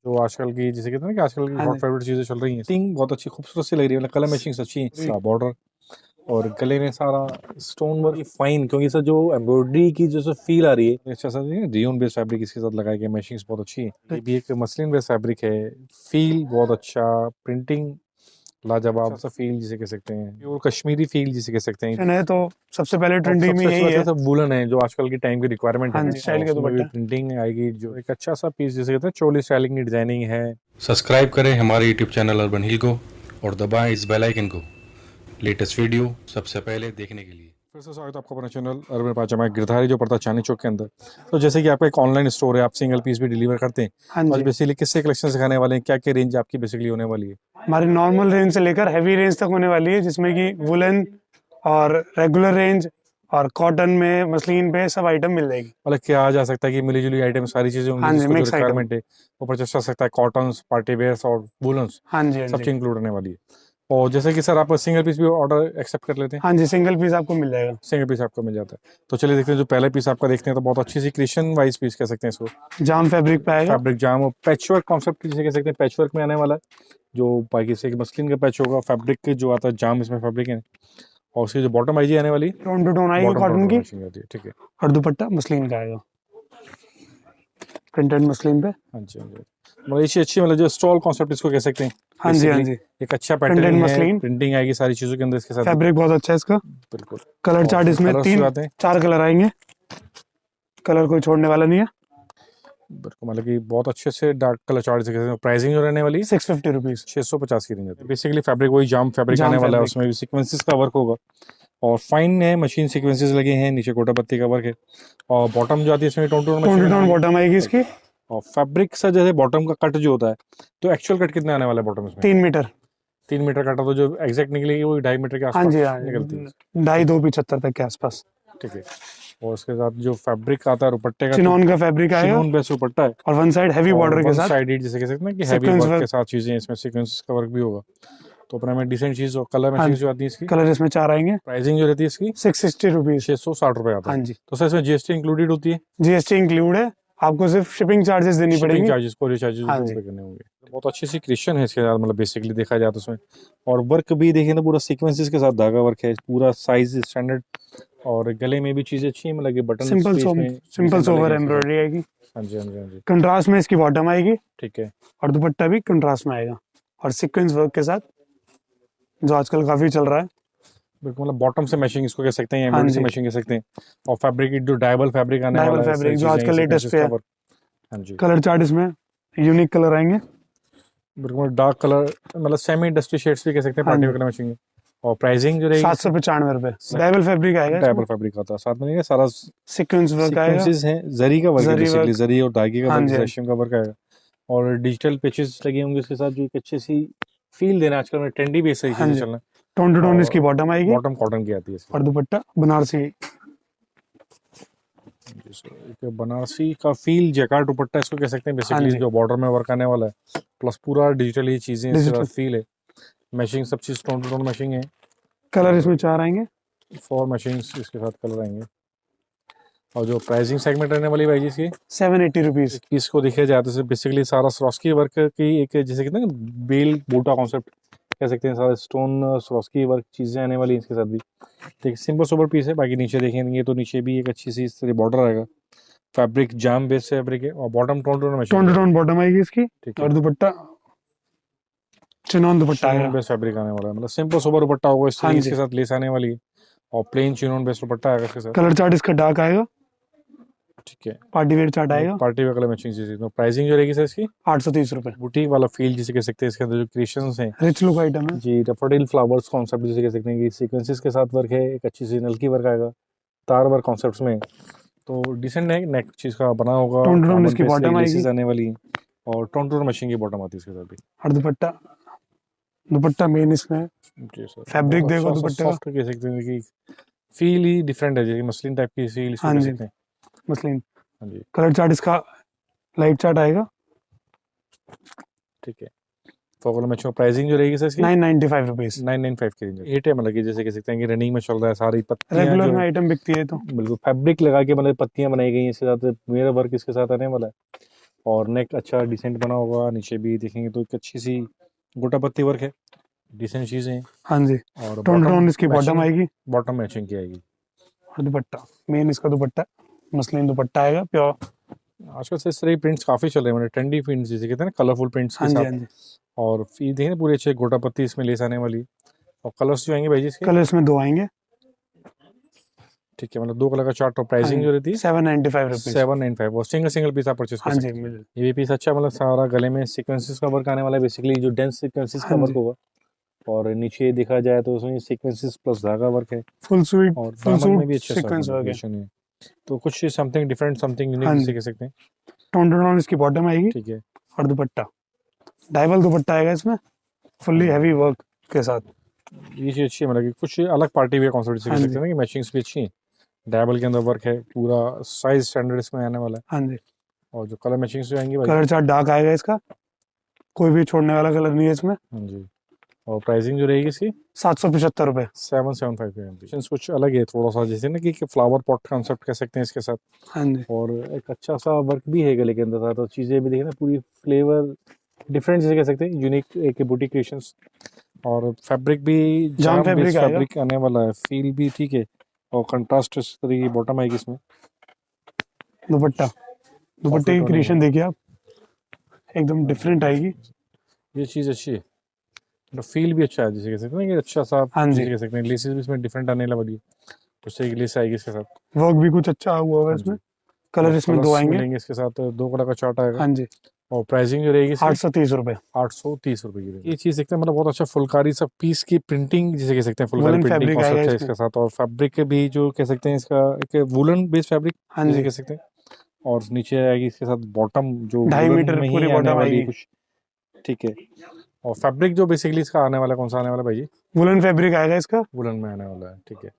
जो आजकल की जिसे कहते हैं ना कि आजकल की हाँ हॉट जी। फेवरेट चीजें चल रही हैं, थिंग बहुत अच्छी खूबसूरत सी लग रही है, मतलब कलर मैचिंग अच्छी है, बॉर्डर और गले में सारा स्टोन वर्क फाइन, क्योंकि सर जो एम्ब्रॉयडरी की जो फील आ रही है अच्छा सा रियोन बेस्ड फैब्रिक इसके साथ लगाई गई, मैचिंग बहुत अच्छी है। ये भी एक मसलिन बेस्ड फैब्रिक है, फील बहुत अच्छा, प्रिंटिंग लाजवाब, अच्छा सा फील जिसे कह सकते हैं, प्योर कश्मीरी फील जिसे कह सकते हैं। है तो सबसे पहले और ट्रेंडिंग में सबसे अच्छी यही बात है। है सब वुलन है, जो आजकल की टाइम की रिक्वायरमेंट हाँ है, जी, स्टाइल और का उसमें भी दुपट्टा। प्रिंटिंग आएगी, जो एक अच्छा सा पीस जिसे कहते हैं चोली स्टाइलिंग की डिजाइनिंग है। सब्सक्राइब करें हमारे यूट्यूब चैनल अर्बन हिल को और दबाएं इस बेल आइकन को लेटेस्ट वीडियो सबसे पहले देखने के लिए। फिर से स्वागत है आपका अपना चैनल अर्बन पाजामा गिरधारी, जो पड़ता है चांदनी चौक के अंदर। तो जैसे कि आपका एक ऑनलाइन स्टोर है, आप सिंगल पीस भी डिलीवर करते हैं, हाँ तो आज जी, बेसिकली किससे कलेक्शन सिखाने वाले हैं, क्या क्या रेंज आपकी बेसिकली होने वाली है? हमारी नॉर्मल रेंज से लेकर हैवी रेंज तक होने वाली है, जिसमें कि वुलन और रेगुलर रेंज और कॉटन में मसलिन पे सब आइटम मिल जाएगी। मतलब क्या आ जा सकता है कि मिली जुली आइटम सारी चीजें होंगी, हाँ जी, जिसको जो मिक्स आइटम। रिक्वायरमेंट है वो परचेस कर सकता है, कॉटन, पार्टी वेयर्स और वुलन्स, हाँ जी, हाँ सब जी। चीज इंक्लूड होने वाली है। और जैसे कि सर आप सिंगल पीस भी ऑर्डर एक्सेप्ट कर लेते हैं? हाँ जी, सिंगल पीस आपको मिल जाएगा। सिंगल पीस आपको मिल जाता है। तो चलिए देखते हैं, जो पहले पीस आपका देखते हैं तो बहुत अच्छी सी क्रिएशन वाइज पीस कह सकते हैं इसको, जाम फैब्रिक पे आएगा। फैब्रिक जाम और पैचवर्क कॉन्सेप्ट जिसे कह सकते हैं, पैचवर्क में आने वाला है, जो बाकी से मसलिन का पैच होगा, फैब्रिक के जो आता है जाम इसमें फैब्रिक है, और उसकी जो बॉटम आई जी आने वाली, टोन टू टोन आएगी बॉटम कॉटन की, मैचिंग आती है, ठीक है। और दुपट्टा मसलिन का आएगा, प्रिंटेड मसलिन पे। हाँ जी, हाँ जी, मतलब अच्छी अच्छी, मतलब जो स्टॉल कॉन्सेप्ट इसको कह सकते हैं। हाँ जी, हाँ Basically, जी। एक अच्छा प्रिंटेड पैटर्न है, मसलिन, प्रिंटिंग आएगी सारी चीजों के अंदर इसके साथ। फैब्रिक बहुत अच्छा है इसका। बिल्कुल। कलर चार्ट इसमें कलर्स जो आते हैं, 4 कलर आएंगे, कलर कोई छोड़ने वाला नहीं है। बिल्कुल, मतलब कि बहुत अच्छे से डार्क कलर चार्ट से कहते हैं। प्राइसिंग जो रहने वाली है 650 रुपीज। 650 की रेंज आती है। बेसिकली फैब्रिक वही जाम फैब्रिक जाम आने वाला है, फैब्रिक। उसमें भी सीक्वेंसेस का वर्क होगा, और फाइन है, मशीन सीक्वेंसेस लगे हैं, नीचे गोटा पत्ती का वर्क है, और बॉटम जो आती है इसमें tone tone tone to tone machine. Bottom आएगी इसकी। और फैब्रिक से जैसे बॉटम का कट जो होता है, तो एक्चुअल कट कितने आने वाला है बॉटम इसमें? 3 मीटर। 3 मीटर कटा, तो जो एग्जैक्ट निकलेगी वो 2.5 मीटर के हाँ आसपास जी, हाँ निकलती है, 2.5-2.75 तक के आसपास। ठीक है। और उसके साथ जो फैब्रिक आता है दुपट्टे का, चिनॉन का फैब्रिक आएगा, चिनोन बेस दुपट्टा है, और वन साइड हैवी और बॉर्डर के वन साथ साइडेड जिसे कह सकते हैं कि हैवी सीक्वेंस वर्क के वर्क। साथ चीजें, इसमें सीक्वेंस का वर्क भी होगा, तो अपने में डिसेंट चीज और कलर हाँ मैचिंग जी, जो आती है इसकी। कलर इसमें 4 आएंगे। प्राइसिंग जो रहती है इसकी 660 रुपीज। 660 रुपए आता हाँ है। जी, तो सर इसमें जीएसटी इंक्लूडेड होती है? जीएसटी इंक्लूड है, आपको सिर्फ शिपिंग चार्जेस देनी शिपिंग पड़ेंगी। चार्जेस, कोरियर चार्जेस हाँ जो जी, पे करने होंगे। बहुत अच्छी सी क्रिएशन है इसके साथ, मतलब बेसिकली देखा जाए तो उसमें, और वर्क भी देखिए ना, पूरा सीक्वेंसेस के साथ धागा वर्क है, पूरा साइज स्टैंडर्ड, और गले में भी चीजें अच्छी है, मतलब कि बटन स्पेस में सिंपल डिजाइन डाले सोवर गए इसके साथ। एम्ब्रॉयडरी आएगी। हाँ जी, हाँ जी, हाँ जी, कंट्रास्ट में इसकी बॉटम आएगी, ठीक है। और दुपट्टा भी कंट्रास्ट में आएगा, और सीक्वेंस वर्क के साथ, जो आजकल काफी चल रहा है। बिल्कुल, मतलब बॉटम से मैचिंग इसको कह सकते हैं, हाँ एम्ब्रॉयडरी से जी, मैचिंग कह सकते हैं, और फैब्रिक की जो डायबल फैब्रिक आने डायबल वाला है, फैब्रिक सारी जो चीजें आजकल लेटेस्ट सीक्वेंसेस पे का है। वर्क। हाँ जी, कलर चार्ट इसमें यूनिक कलर आएंगे। बिल्कुल डार्क कलर, मतलब सेमी इंडस्ट्री शेड्स भी कह सकते हैं, हाँ पार्टी जी, वगैरह मैचिंग है। और प्राइसिंग जो रहेगी 795 रुपए डायबल फैब्रिक आएगा इसमें। डायबल फैब्रिक आता है साथ में, सारा सीक्वेंस वर्क आएगा, सीक्वेंसेस हैं, जरी का वर्क है, जरी बेसिकली वर्क। जरी और धागे का हाँ वर्क, जी, रेशम का वर्क आएगा, और डिजिटल पेचेस लगे होंगे उसके साथ, जो एक अच्छी सी फील देना, आजकल में ट्रेंडी बेस है हाँ चीजें जी। चलना। टोन टू टोन इसकी और बॉटम आएगी, बॉटम कॉटन की आती है इसकी, और दुपट्टा बनारसी। एक बनारसी का फील जैकार्ड दुपट्टा इसको कह सकते हैं, हाँ बेसिकली जी, जो बॉर्डर में वर्क आने वाला है, प्लस पूरा डिजिटल ही चीजें इसके डिजिटल। साथ फील है, मैचिंग सब चीज टोन टू टोन मैचिंग है, कलर इसमें 4 आएंगे। 4 मशीन्स इसके साथ कलर आएंगे। और जो प्राइसिंग सेगमेंट रहने वाली भाई जी इसकी 780 रुपीज। इसको देखा जाए तो बेसिकली सारा स्वरोस्की वर्क की एक, जैसे कहते हैं ना बेल बूटा कॉन्सेप्ट कह सकते हैं, सारा स्टोन स्वरोस्की वर्क चीजें आने वाली हैं इसके साथ भी। ठीक, सिंपल सोबर पीस है। बाकी नीचे देखेंगे तो नीचे भी एक अच्छी सी इस तरह बॉर्डर आएगा, फैब्रिक जाम बेस फैब्रिक है, और bottom tone tone machine, tone to tone bottom आएगी इसकी, ठीक और है। दुपट्टा चिनॉन दुपट्टा चिनोन आएगा। बेस फैब्रिक आने वाला है, मतलब सिंपल सोबर दुपट्टा होगा इस हाँ तरीके, जी, इसके साथ लेस आने वाली है, और प्लेन चिनोन बेस दुपट्टा आएगा इसके साथ, कलर चार्ट इसका डार्क आएगा, ठीक है। पार्टी वेयर चार्ट आएगा। पार्टी वेयर कलर मैचिंग चीज, तो प्राइसिंग जो रहेगी सर इसकी 830 रुपए। बुटीक वाला फील जिसे कह सकते हैं, इसके अंदर जो क्रिएशंस हैं, रिच लुक आइटम है। जी, डैफोडिल फ्लावर्स कॉन्सेप्ट जिसे कह सकते हैं, कि सीक्वेंसेस के साथ वर्क है, एक अच्छी सी नल्की वर्क आएगा, तार वर्क कॉन्सेप्ट्स में, तो डिसेंट नेक चीज का बना होगा, टोन टू टोन दामन इसकी पे बॉटम आएगी, लेसेस आने वाली हैं, और टोन टू टोन मशीन की बॉटम आती है इसके साथ भी। और दुपट्टा दुपट्टा मेन इसमें जी सर, फैब्रिक बहुत देखो अच्छा सा दुपट्टे का। सॉफ्ट कह सकते हैं, कि फील ही डिफरेंट है, जैसे मसलिन टाइप की फील इसको हाँ कह जी, सकते हैं। मसलिन। हाँ जी, कलर चार्ट इसका लाइट चार्ट आएगा, ठीक है। फॉर मैच प्राइसिंग जो रहेगी सर इसकी 995 रुपीज। 995 की रेंज, 8 है, मतलब कि जैसे कह सकते हैं कि रनिंग में चल रहा है, सारी पत्तियां रेगुलर जो में है, आइटम बिकती है तो। बिल्कुल फैब्रिक लगा के मतलब पत्तियां बनाई गई हैं, इसके साथ मेरा वर्क इसके साथ आने वाला है, और नेक अच्छा डिसेंट बना होगा, नीचे भी देखेंगे तो एक अच्छी सी गोटा पत्ती वर्क है, डिसेंट चीजें हैं। हाँ जी, और टोन टू टोन इसकी बॉटम मैचिंग, आएगी बॉटम मैचिंग की आएगी। और दुपट्टा, मेन इसका दुपट्टा मसलिन दुपट्टा आएगा प्योर। आजकल से इस तरह प्रिंट्स काफी चल रहे हैं, मतलब ट्रेंडी प्रिंट्स जिसे कहते हैं ना, कलरफुल प्रिंट्स के हाँ जी, साथ। हाँ जी, और फी देखें पूरे अच्छे गोटा पत्ती इसमें लेस आने वाली है। और कलर्स जो आएंगे भाई जी इसके, कलर इसमें 2 आएंगे। ठीक है, मतलब 2 कलर का चार्ट। और प्राइसिंग जो रहती है 795 रुपीज। 795, और सिंगल सिंगल पीस आप परचेज कर हाँ सकते जी, हैं। मिल ये भी पीस अच्छा, मतलब सारा गले में सीक्वेंसेस का वर्क आने वाला है, बेसिकली जो डेंस सीक्वेंसेस का हाँ वर्क जी। होगा। और नीचे देखा जाए तो उसमें सीक्वेंसेस प्लस धागा वर्क है, फुल स्वीट, और फुल दामन में सूट भी अच्छा सीक्वेंस वर्क है। है। तो कुछ समथिंग डिफरेंट, समथिंग यूनिक हाँ जिसे जी। कह सकते हैं। टोन टू टोन इसकी बॉटम आएगी ठीक है, और दुपट्टा डाइबल दुपट्टा आएगा इसमें, फुल्ली हैवी वर्क के साथ। ये चीज अच्छी है, मतलब कि कुछ अलग पार्टी वेयर कॉन्सेप्ट से कह हाँ सकते जी। हैं ना, कि मैचिंग्स भी अच्छी हैं। डायबल के अंदर वर्क है, पूरा साइज स्टैंडर्ड इसमें आने वाला है। हाँ जी, और जो कलर मैचिंग्स जो आएंगी भाई, कलर चार्ट डार्क आएगा इसका, कोई भी छोड़ने वाला कलर नहीं है इसमें। हाँ जी। और प्राइसिंग जो रहेगी इसकी 775 रुपए। 775 के एम्बिशंस कुछ अलग है थोड़ा सा, जैसे ना कि फ्लावर पॉट कॉन्सेप्ट कह सकते हैं इसके साथ। हाँ जी, और एक अच्छा सा वर्क भी है गले के अंदर साथ, और चीज़ें भी देखिए ना, पूरी फ्लेवर डिफरेंट जिसे कह सकते हैं, यूनिक एक बुटीक क्रिएशंस। और फैब्रिक भी जाम बेस फैब्रिक आएगा। फैब्रिक आने वाला है, फील भी ठीक है। और कंट्रास्ट इस तरह की बॉटम आएगी इसमें। दुपट्टा, दुपट्टे की Pocket क्रिएशन होने देखिए आप, एकदम डिफरेंट आएगी। ये चीज़ अच्छी है, तो फील भी अच्छा है जिसे कह सकते हैं ना, कि अच्छा सा हाँ जी। जिसे कह सकते हैं। लेसेस भी इसमें डिफरेंट आने वाली है, उससे एक लेस आएगी इसके साथ। वर्क भी कुछ अच्छा हुआ है हाँ इसमें। जी। कलर और इसमें 2 colours आएंगे। मिलेंगे इसके साथ, 2 कलर का चार्ट आएगा। हाँ जी, और प्राइसिंग जो रहेगी इसकी 830 रुपए। 830 रुपए की रहेगी। ये चीज देखते हैं, मतलब बहुत अच्छा फुलकारी सा पीस की प्रिंटिंग जिसे कह सकते हैं, फुलकारी वुलन प्रिंटिंग फैब्रिक आएगा कॉन्सेप्ट है इसमें। इसके साथ। और फैब्रिक भी जो कह सकते हैं इसका एक वुलन बेस्ड फैब्रिक हाँ जिसे जी, कह सकते हैं। और नीचे आएगी इसके साथ बॉटम जो 2.5 वुलन मीटर में पूरी ही आने बॉटम वाली है आएगी। कुछ, ठीक है। और फैब्रिक जो बेसिकली इसका आने वाला, कौन सा आने वाला भाई जी? वुलन फैब्रिक आएगा इसका। वुलन में आने वाला है, ठीक है।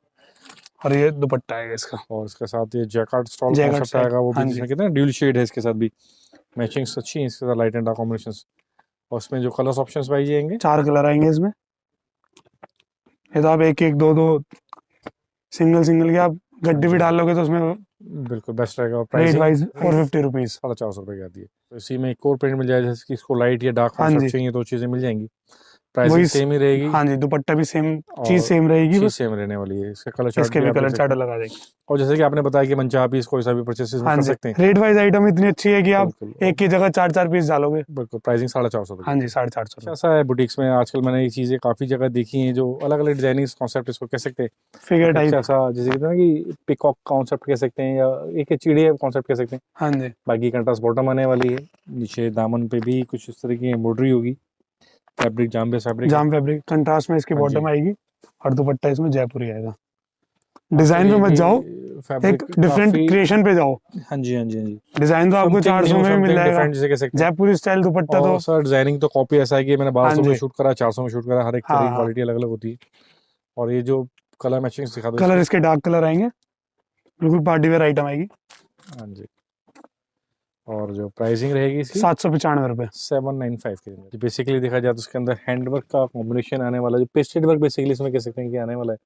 और ये दुपट्टा आएगा इसका, और इसके साथ ये jacquard stole jacquard concept style. आएगा, वो भी हाँ जिसमें जी, कहते हैं ड्यूल शेड है इसके साथ भी। मैचिंग्स अच्छी हैं इसके साथ, लाइट एंड डार्क कॉम्बिनेशंस। और उसमें जो कलर्स ऑप्शंस भाई जाएंगे 4 कलर आएंगे इसमें। ये तो आप एक एक दो दो सिंगल सिंगल के आप गड्डी भी डाल लोगे तो उसमें बिल्कुल बेस्ट रहेगा। और रेट प्राइसिंग वाइज 450 रुपीज। 450 रुपए की आती है। तो इसी में एक और प्रिंट मिल जाएगा, जैसे कि इसको लाइट या डार्क हाँ कॉन्सेप्ट जी, चाहिए तो चीजें मिल जाएंगी। प्राइसिंग वही सेम ही रहेगी, हाँ जी, दुपट्टा भी सेम और चीज सेम रहेगी, चीज बस सेम रहने वाली है। इसका कलर चार्ट इसके भी भी आप देख कलर सकते चार्ट हैं। लगा देंगे। और जैसे कि आपने बताया कि मनचाहा पीस कोई सा भी परचेस हाँ कर जी, सकते हैं। रेट वाइज आइटम इतनी अच्छी है कि आप बिल्कुल एक की जगह 4 पीस डालोगे। बिल्कुल। प्राइसिंग 450 रुपए। हाँ जी, 450 अच्छा सा है बुटीक्स में आजकल, मैंने ये चीजें काफी जगह देखी हैं, जो अलग अलग डिजाइनिंग कॉन्सेप्ट इसको कह सकते हैं। फिगर अच्छा टाइप। सा जैसे कहते हैं ना कि पिकॉक कॉन्सेप्ट कह सकते हैं, या एक चिड़िया कॉन्सेप्ट कह सकते हैं। हाँ जी, बाकी कंट्रास्ट बॉटम आने वाली है, नीचे दामन पे भी कुछ इस तरह की एम्ब्रॉयडरी होगी। फैब्रिक जाम बेस फैब्रिक जाम फैब्रिक कंट्रास्ट में इसकी हाँ जी। बॉटम आएगी और दुपट्टा इसमें जयपुरी आएगा। डिजाइन पे मत जाओ, एक डिफरेंट क्रिएशन पे जाओ। हाँ जी हाँ जी हाँ जी। डिजाइन तो आपको 400 में भी मिल जाएगा। डिफरेंट जिसे कह सकते हैं। जयपुरी स्टाइल दुपट्टा तो और सर डिजाइनिंग तो कॉपी ऐसा है कि मैंने 1200 हाँ में जी। शूट करा, 400 में शूट करा, हर एक तरह हाँ, की हाँ। क्वालिटी अलग अलग होती है। और ये जो कलर मैचिंग सिखा दो कलर इसके डार्क कलर आएंगे, बिल्कुल पार्टी वेयर आइटम आएगी। हाँ जी। और जो प्राइसिंग रहेगी इसकी 795 रुपए। 795 के। बेसिकली देखा जाए तो उसके अंदर हैंडवर्क का कॉम्बिनेशन आने वाला, जो पेस्टेड वर्क बेसिकली इसमें कह सकते हैं कि आने वाला है,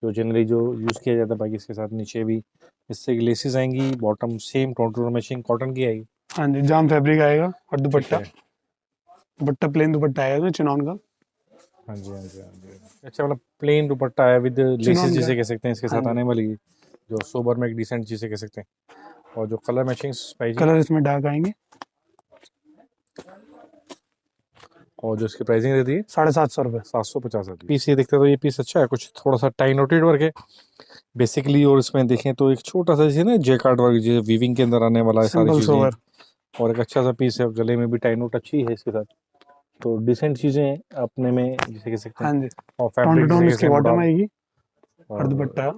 जो जनरली जो यूज़ किया जाता है। बाकी इसके साथ नीचे भी इससे लेसेस आएंगी, bottom same total matching cotton की आएगी। हाँ जी, जाम फैब्रिक आएगा और ठीक दुपट्टा, है। दुपट्टा प्लेन दुपट्टा आएगा चिनॉन का। हाँ जी हाँ जी हाँ जी। अच्छा, मतलब प्लेन दुपट्टा है विद लेसेस चिनॉन का। जिसे कह सकते हैं, इसके हाँ साथ जी। आने वाली है, जो सोबर में एक डिसेंट जिसे कह सकते हैं। और जो कलर मैचिंग प्राइस कलर इसमें डार्क आएंगे और जो इसकी प्राइसिंग रहती है 750 रुपए। 750 आती है। पीस ये देखते हैं तो ये पीस अच्छा है, कुछ थोड़ा सा टाई नोटेड वर्क है बेसिकली। और इसमें देखें तो एक छोटा सा जैसे ना जेकार्ड वर्क जो वीविंग के अंदर आने वाला है, सारी सिंपल चीजें। सोवर। और एक अच्छा सा पीस है, गले में भी टाई नोट अच्छी है इसके साथ। तो डिसेंट चीजें हैं अपने में जिसे कह सकते हैं। हाँ जी, और टोन फैब्रिक टू टोन इसकी बॉटम और आएगी और दुपट्टा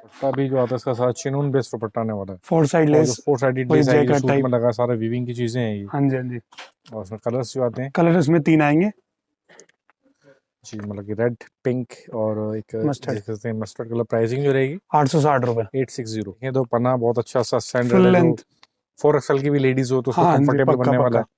दुपट्टा भी जो आता है इसका साथ चिनून बेस्ड दुपट्टा आने वाला है। 4 साइड और जो लेस। 4 साइडेड वही लेस आएगी, जो जैकेट सूट टाइप। में लगा, सारा वीविंग की चीजें हैं ये। हाँ जी, हाँ जी, और उसमें कलर्स जो आते हैं कलर इसमें 3 आएंगे जी, मतलब कि रेड, पिंक और एक Mustard। देख सकते हैं मस्टर्ड कलर। प्राइसिंग जो रहेगी 860 रुपए। 860। ये दो पन्ना बहुत अच्छा सा फुल स्टैंडर्ड है, जो लेंथ। 4XL की भी लेडीज हो तो उसको हाँ जी, कंफर्टेबल पक्का बनने वाला पक्का। है।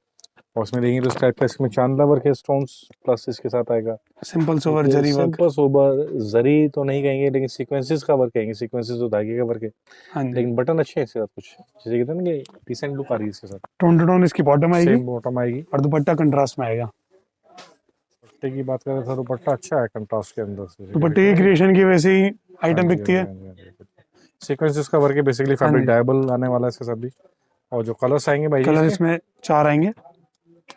और इसमें देखेंगे तो इस टाइप का इसमें चांदला वर्क है, स्टोन्स प्लस इसके साथ आएगा सिंपल सोवर जरी वर्क। सिंपल सोबर जरी तो नहीं कहेंगे, लेकिन सीक्वेंसेस का वर्क कहेंगे, सीक्वेंसेस तो धागे का वर्क है, हाँ जी, लेकिन बटन अच्छे हैं इसके साथ, कुछ जैसे कहते हैं ना कि डिसेंट लुक आ रही है इसके साथ। टोन टू टोन इसकी बॉटम आएगी सेम बॉटम आएगी। और दुपट्टा कंट्रास्ट में आएगा। दुपट्टे की बात करें तो दुपट्टा अच्छा है कंट्रास्ट के अंदर से। दुपट्टे की क्रिएशन की वैसे ही आइटम बिकती है। सीक्वेंसेस का वर्क है बेसिकली, हाँ फैब्रिक जी। डायबल आने वाला है इसके साथ भी। और जो कलर्स आएंगे भाई जी कलर इसके? इसमें 4 आएंगे,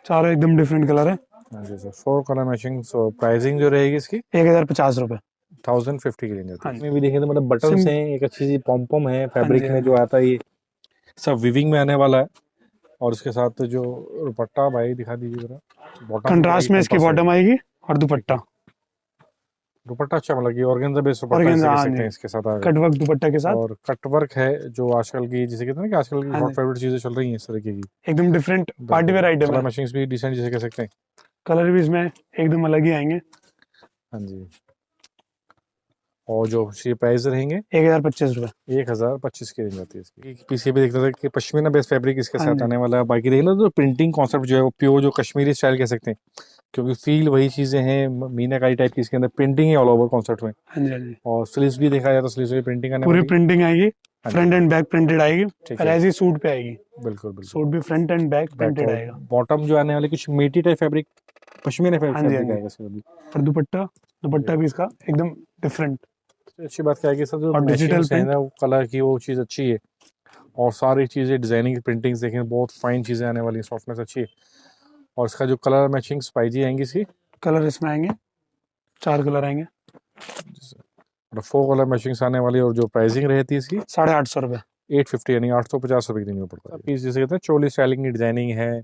4 एकदम डिफरेंट कलर है। हाँ जी सर, 4 कलर मैचिंग। सो प्राइसिंग जो रहेगी इसकी 1050 रुपए। 1050 की रेंज आती हाँ है। जी। इसमें भी देखें तो मतलब बटन्स सिम- हैं, एक अच्छी सी पॉम है फैब्रिक हाँ में जी। जो आता है, ये सब विविंग में आने वाला है। और उसके साथ जो दुपट्टा भाई दिखा दीजिए जरा, बॉटम कंट्रास्ट में इसकी बॉटम आएगी और दुपट्टा दुपट्टा अच्छा, मतलब कि ऑर्गेन्जा बेस्ड दुपट्टा ऑर्गेन्जा, इसे कह हाँ सकते जी। हैं इसके साथ आएगा। कट वर्क दुपट्टा के साथ और कट वर्क है जो आजकल की, जिसे कहते हैं ना कि आजकल की हाँ हॉट जी। फेवरेट चीजें चल रही हैं इस तरीके की। एकदम different party wear item colour है। मैचिंग्स भी डिसेंट जिसे कह सकते हैं। कलर भी इसमें एकदम अलग ही आएंगे। हाँ जी। और जो इसके प्राइस रहेंगे 1025 रुपए। 1025 की रेंज आती है इसकी। पीछे भी देखते थे कि पश्मीना बेस्ड फैब्रिक इसके हाँ साथ जी। आने वाला है। बाकी देखना तो प्रिंटिंग कॉन्सेप्ट जो है वो प्योर जो कश्मीरी स्टाइल कह सकते हैं, क्योंकि फील वही चीजें हैं मीनाकारी टाइप की, इसके अंदर प्रिंटिंग है ऑल ओवर कॉन्सेप्ट में। हाँ जी, हाँ जी। और स्लीव्स भी देखा जाए तो स्लीव्स में प्रिंटिंग आने पूरी वाली है। प्रिंटिंग आएगी, हाँ जी, फ्रंट एंड बैक प्रिंटेड आएगी ठीक और है, ऐसी सूट पे आएगी। बिल्कुल बिल्कुल। सूट भी फ्रंट एंड बैक प्रिंटेड आएगा। बॉटम जो आने वाली कुछ मीटी टाइप फैब्रिक, पश्मीना हाँ जी, हाँ फैब्रिक जी। आएगा इसके भी। और दुपट्टा भी इसका एकदम डिफरेंट सबसे अच्छी बात क्या है कि सर जो और डिजिटल मैचिंग्स है प्रिंट। ना, वो कलर की वो चीज़ अच्छी है। और सारी चीज़ें डिजाइनिंग प्रिंटिंग्स देखें, बहुत फाइन चीज़ें आने वाली हैं, सॉफ्टनेस अच्छी है। और इसका जो कलर मैचिंग स्पाइजी आएंगी इसकी, कलर इसमें आएंगे, 4 कलर आएंगे, और 4 कलर मैचिंग्स आने वाली है। और जो प्राइसिंग रहती है इसकी 850 रुपए। 850 यानी 850 रुपये की देनी पड़ता है। पीस जैसे कहते हैं चोली स्टाइलिंग की डिजाइनिंग है,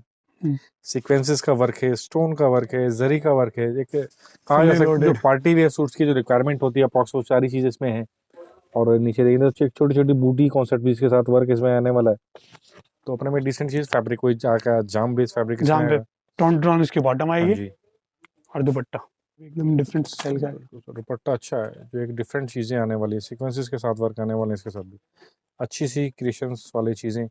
सीक्वेंसेस का वर्क है, स्टोन का वर्क है, जरी का वर्क है। एक कहा जा Fully सकता है जो loaded। पार्टी वेयर सूट्स की जो रिक्वायरमेंट होती है अप्रॉक्स, वो सारी चीज़ इसमें है। और नीचे देखिए तो छोटी छोटी बूटी कॉन्सेप्ट भी इसके साथ वर्क इसमें आने वाला है। तो अपने में डिसेंट चीज़ फैब्रिक कोई जाकर जाम बेस्ड फैब्रिक इसमें जहाँ पे आएगा। टोन इसकी बॉटम हाँ आएगी जी, और दुपट्टा एकदम डिफरेंट स्टाइल का है। तो दुपट्टा अच्छा है, जो एक डिफरेंट चीज़ें आने वाली है, सीक्वेंसेस के साथ वर्क आने वाले हैं इसके साथ भी, अच्छी सी क्रिएशंस वाली चीज़ें।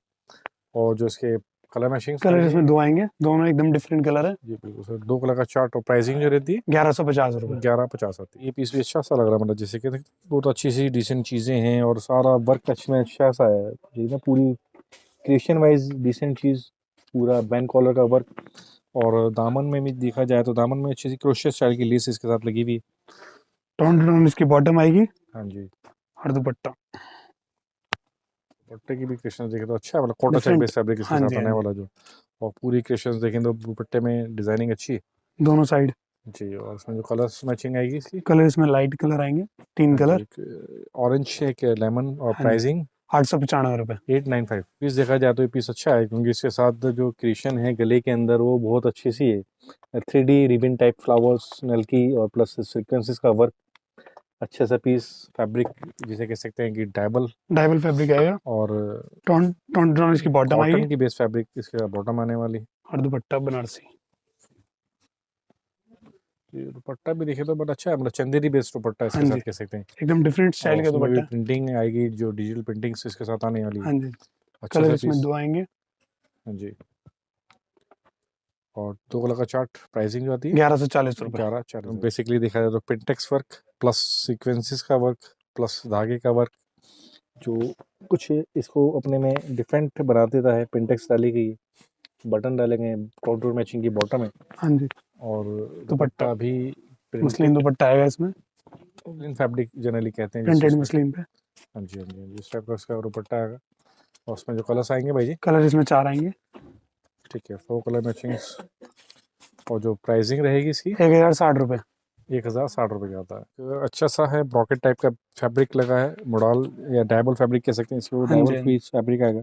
और जो इसके कलर मैचिंग कलर इसमें 2 आएंगे, दोनों एकदम डिफरेंट कलर है। जी बिल्कुल सर, 2 कलर का चार्ट। और प्राइसिंग जो रहती है 1150 रुपए। 1150 आती है। ये पीस भी अच्छा सा लग रहा है, मतलब जैसे कि बहुत अच्छी सी डिसेंट चीज़ें हैं और सारा वर्क इसमें अच्छा सा है, ये ना पूरी क्रिएशन वाइज डिसेंट चीज़, पूरा बैन कॉलर का वर्क। और दामन में भी देखा जाए तो दामन में अच्छी सी क्रोशिया स्टाइल की लेस इसके साथ लगी हुई है। टोन इसकी बॉटम आएगी हाँ जी। और दुपट्टा दुपट्टे की भी क्रिएशन देखें तो अच्छा है, मतलब Kota check Different। Base fabric इसके हाँ साथ जी, आने हाँ जी। वाला जो। और पूरी क्रिएशन देखें तो दुपट्टे में डिजाइनिंग अच्छी है दोनों साइड। जी। और इसमें जो कलर्स मैचिंग आएगी इसकी, कलर इसमें लाइट कलर आएंगे, 3 कलर। ऑरेंज है, एक लेमन। और हाँ जी। प्राइसिंग 895 रुपए। 895। पीस देखा जाए तो ये पीस अच्छा है, क्योंकि इसके साथ जो क्रिएशन है गले के अंदर वो बहुत अच्छी सी है, 3D रिबन टाइप फ्लावर्स नलकी और प्लस सीक्वेंसेस का वर्क। अच्छे सा पीस फैब्रिक जिसे कह सकते हैं कि डाइबल फैब्रिक आएगा और टोन इसकी बॉटम आएगी कॉटन की बेस फैब्रिक इसके बॉटम आने वाली। और दुपट्टा बनारसी। ये दुपट्टा भी देखे तो बड़ा अच्छा है, मतलब चंदेरी बेस्ड दुपट्टा इसके हाँ साथ जी। कह सकते हैं। एकदम डिफरेंट स्टाइल का दुपट्टा। प्रिंटिंग आएगी, जो डिजिटल प्रिंटिंग्स इसके साथ आने वाली हाँ है। जी। अच्छा कलर सा इसमें पीस। 2 आएंगे, हाँ जी। और 2 कलर का चार्ट। प्राइसिंग जो आती है 1140 रुपए। 11 बेसिकली देखा जाए तो पिंटेक्स वर्क प्लस सीक्वेंसेस का वर्क प्लस धागे का वर्क, जो कुछ इसको अपने में डिफरेंट बना देता है। पिंटेक्स डाली गई, बटन डालेंगे, कॉन्टूर मैचिंग की बॉटम है। हाँ जी। और दुपट्टा भी मसलिन दुपट्टा आएगा इसमें, प्रिंटेड फैब्रिक जनरली कहते हैं प्रिंटेड मसलिन पे। हाँ जी, हाँ जी, हाँ जी, इस टाइप का इसका दुपट्टा आएगा। और उसमें जो कलर्स आएंगे भाई जी, कलर इसमें 4 आएंगे, ठीक है, 4 कलर मैचिंग्स। और जो प्राइसिंग रहेगी इसकी 1060 रुपए। 1060 रुपये का आता है। तो अच्छा सा है, ब्रॉकेट टाइप का फैब्रिक लगा है, मोडाल या डायबल फैब्रिक कह सकते हैं इसको, हाँ जी, डायबल हाँ जी। पीस फैब्रिक आएगा।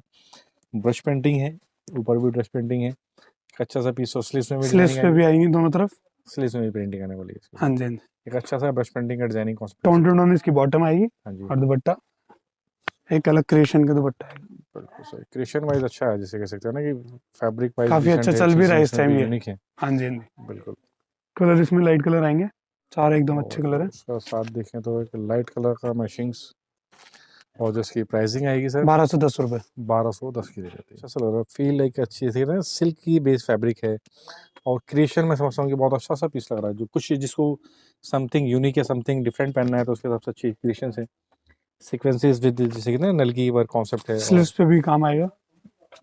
ब्रश पेंटिंग है, ऊपर भी ब्रश पेंटिंग है, एक अच्छा सा पीस। और स्लीव्स में भी स्लीव्स पे डिजाइनिंग भी आएंगी दोनों तरफ। स्लीव्स में भी प्रिंटिंग आने वाली है इसकी। हाँ जी, हाँ जी। एक अच्छा सा ब्रश पेंटिंग का डिजाइनिंग कॉन्सेप्ट। टोन इसकी बॉटम आएगी हाँ जी, और दुपट्टा एक अलग क्रिएशन का दुपट्टा है। बिल्कुल सही। क्रिएशन वाइज अच्छा है, जिसे कह सकते हैं ना कि फैब्रिक वाइज काफी अच्छा चल भी रहा है इस टाइम ये। यूनिक है। हाँ जी, हाँ जी। बिल्कुल। कलर इसमें लाइट कलर आएंगे, 4 एकदम अच्छे और कलर है। उसका साथ देखें तो एक लाइट कलर का मैचिंग्स और जो इसकी प्राइसिंग आएगी सर 1210 रुपये। 1210 की दे देती है। अच्छा सर लग रहा है, फील लाइक अच्छी थी ना, सिल्क की बेस फैब्रिक है और क्रिएशन में समझता हूँ कि बहुत अच्छा सा पीस लग रहा है। जो कुछ जिसको समथिंग यूनिक या समथिंग डिफरेंट पहनना है तो उसके हिसाब से अच्छी क्रिएशन है। सीक्वेंसेस विद जैसे कि ना नलकी वर्क कॉन्सेप्ट है और स्लीव्स पे भी काम आएगा।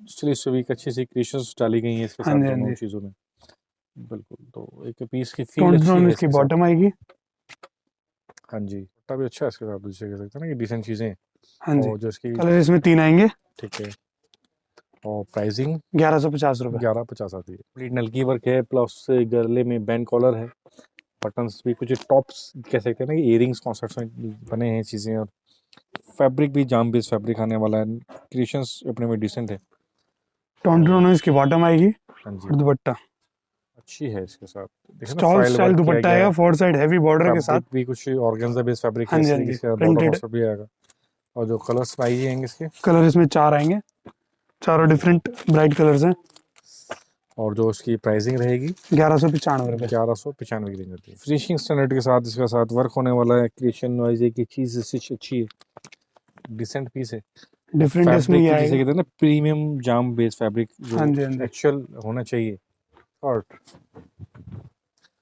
स्लीव्स पे भी एक अच्छी सी क्रिएशंस डाली गई हैं इसके हाँ साथ जी, हाँ दोनों जी। चीज़ों में। बिल्कुल, तो एक पीस की फील टोन अच्छी टोन है इसकी इसके साथ। बॉटम आएगी। हाँ जी, दुपट्टा भी अच्छा है इसके साथ, दूसरे कह सकते हैं ना कि डिसेंट चीज़ें हैं। हाँ जी, और जो इसकी कलर इसमें 3 आएंगे। ठीक है और प्राइसिंग 1150 रुपये। 1150 आती है। कंप्लीट नलकी वर्क है प्लस गले में बैंड कॉलर है, बटन्स भी कुछ टॉप्स कह सकते हैं ना कि इयरिंग्स कॉन्सेप्ट्स में बने हैं चीज़ें। और फैब्रिक भी जाम बेस फैब्रिक आने वाला है, क्रिएशंस अपने में डिसेंट है। टोन टोन इसकी बॉटम आएगी हाँ जी और दुपट्टा अच्छी है इसके साथ। देखिए ना स्टॉल फाइल स्टाइल वर्क किया दुपट्टा गया आएगा है, 4 साइड हैवी बॉर्डर के साथ। फैब्रिक भी कुछ ऑर्गेन्जा बेस फैब्रिक है हाँ इस जी, हाँ तरीके जी, से, बॉर्डर प्रिंटेड कॉन्सेप्ट भी आएगा। और जो कलर्स आएंगे इसके कलर इसमें 4 आएंगे, चारों डिफरेंट ब्राइट कलर्स हैं। और जो उसकी प्राइसिंग रहेगी 1195 रुपये। 1195 की रेंज होती है। फिनिशिंग स्टैंडर्ड के साथ इसके साथ वर्क होने वाला है, क्रिएशन वाइज एक चीज़ अच्छी है, डिसेंट पीस है। डिफरेंट इसमें फैब्रिक ये जिसे आएगा। कहते हैं ना प्रीमियम जाम बेस फैब्रिक जो हाँ जी, हाँ जी। एक्चुअल होना चाहिए। स्कर्ट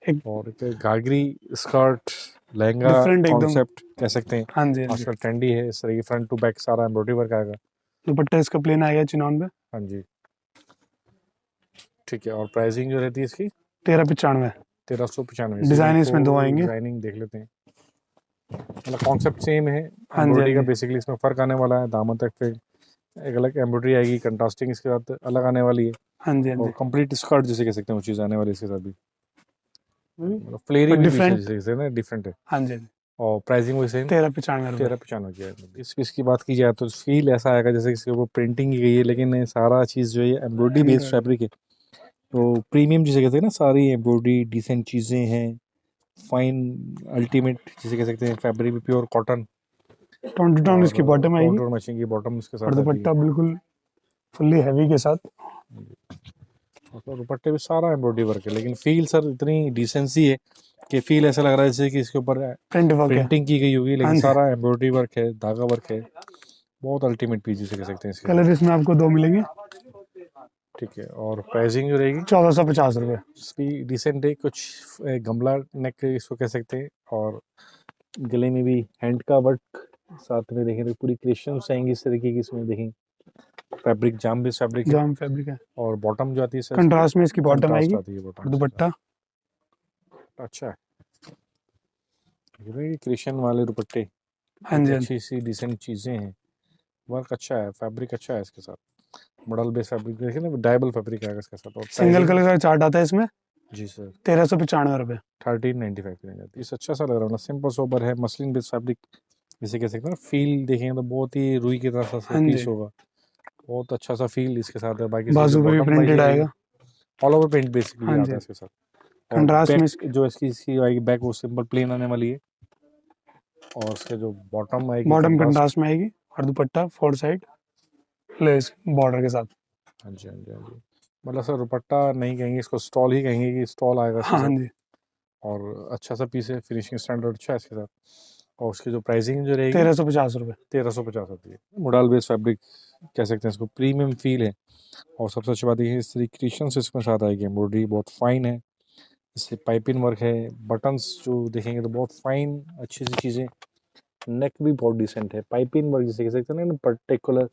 एक और एक घाघरी स्कर्ट लहंगा डिफरेंट एकदम। कॉन्सेप्ट कह सकते हैं, हाँ जी, हाँ जी। आजकल ट्रेंडी है इस तरह की। फ्रंट टू बैक सारा एम्ब्रॉयडरी वर्क आएगा। दुपट्टा इसका प्लेन आएगा चिनॉन पे। हाँ जी ठीक है। और प्राइसिंग जो रहती है इसकी 1395। 1395। डिजाइन इसमें 2 आएंगे। डिजाइनिंग देख लेते हैं, मतलब कॉन्सेप्ट सेम है, हाँ जी, हाँ एम्ब्रॉयडरी का जी। बेसिकली इसमें फ़र्क आने वाला है। दामन तक पे एक अलग एम्ब्रॉयडरी आएगी, कंट्रास्टिंग इसके साथ अलग आने वाली है। हाँ जी, हाँ और जी। कंप्लीट स्कर्ट जिसे कह सकते हैं वो चीज़ आने वाली है इसके साथ भी, मतलब फ्लेरी पर भी पीस है डिफरेंट। जिसे कहते हैं ना, डिफरेंट है। हाँ जी, हाँ जी। और प्राइसिंग वही सेम 1395 रुपये। 1395 की है। इस पीस की बात की जाए तो फील ऐसा आएगा जैसे इसके ऊपर प्रिंटिंग की गई है, लेकिन ये सारा चीज़ जो है एम्ब्रॉयडरी बेस्ड फैब्रिक है। तो प्रीमियम जिसे कहते हैं ना, सारी एम्ब्रॉयडरी डिसेंट चीज़ें हैं, फाइन अल्टीमेट जिसे कह सकते हैं। फैब्रिक भी pure cotton tone to tone इसकी बॉटम आएगी टोन मैचिंग की बॉटम इसके और साथ आती है। दुपट्टा बिल्कुल फुल्ली हैवी के साथ। मतलब दुपट्टे भी सारा एम्ब्रॉयडरी वर्क है, लेकिन फील सर इतनी डिसेंसी है कि फील ऐसा लग रहा है जैसे कि इसके ऊपर प्रिंट वर्क है। प्रिंटिंग की गई होगी, हाँ लेकिन जी। सारा एम्ब्रॉयडरी वर्क है, धागा वर्क है। बहुत अल्टीमेट पीस जिसे कह सकते हैं इसके। कलर इसमें आपको 2 मिलेंगे। ठीक है। और प्राइसिंग जो रहेगी 1450 रुपये। इसकी डिसेंट है, कुछ गमला नेक इसको कह सकते हैं। और गले में भी हैंड का वर्क साथ में देखें तो पूरी क्रिएशन आएंगी इस तरीके की इसमें देखें। फैब्रिक जाम बेस फैब्रिक है। जाम फैब्रिक है। और बॉटम जो आती है सर कंट्रास्ट में इसकी बॉटम कंट्रास्ट आएगी आती है और बॉटम। दुपट्टा अच्छा है क्रिएशन वाले दुपट्टे, हाँ जी, हाँ जी। अच्छी सी डिसेंट चीज़ें हैं, वर्क अच्छा है, फैब्रिक अच्छा है इसके साथ। मॉडल बेस फैब्रिक देखिए ना, डायबल फैब्रिक आएगा इसके साथ। और सिंगल प्राइसिंग कलर का चार्ट आता है इसमें। जी सर 1395 रुपये। 1395 की रेंज आती है। इस अच्छा सा लग रहा है ना, सिंपल सोबर है, मसलिन बेस फैब्रिक जिसे कह सकते हैं ना। फील देखेंगे तो बहुत ही रुई की तरह सा हाँ पीस जी। होगा, बहुत अच्छा सा फील इसके साथ है। बाकी से जो बाजू पे भी बॉटम प्रिंटेड आएगा। ऑल ओवर प्रिंट बेसिकली हाँ आता जी। है इसके साथ। और कंट्रास्ट में बैक जो इसकी आएगी बैक वो सिंपल प्लेन आने वाली है। और उसके जो बॉटम आएगी बॉटम कंट्रास्ट। कंट्रास्ट में आएगी और दुपट्टा 4 साइड लेस बॉर्डर के साथ। हाँ जी हाँ जी हाँ जी। मतलब सर दुपट्टा नहीं कहेंगे इसको, स्टॉल ही कहेंगे कि स्टॉल आएगा इसके हाँ साथ। जी। और अच्छा सा पीस है, फिनिशिंग स्टैंडर्ड अच्छा है इसके साथ। और उसकी जो प्राइसिंग जो रहेगी 1350 रुपये। 1350 आती है। मोडाल बेस फैब्रिक कह सकते हैं इसको, प्रीमियम फील है। और सबसे अच्छी बात ये है इस तरीके क्रिएशंस इसके साथ आएगी, एम्ब्रॉयडरी बहुत फाइन है, इससे पाइपिंग वर्क है। बटन्स जो देखेंगे तो बहुत फाइन अच्छी सी चीज़ें। नेक भी बहुत डिसेंट है, पाइपिंग वर्क जिसे कह सकते हैं ना पर्टिकुलर,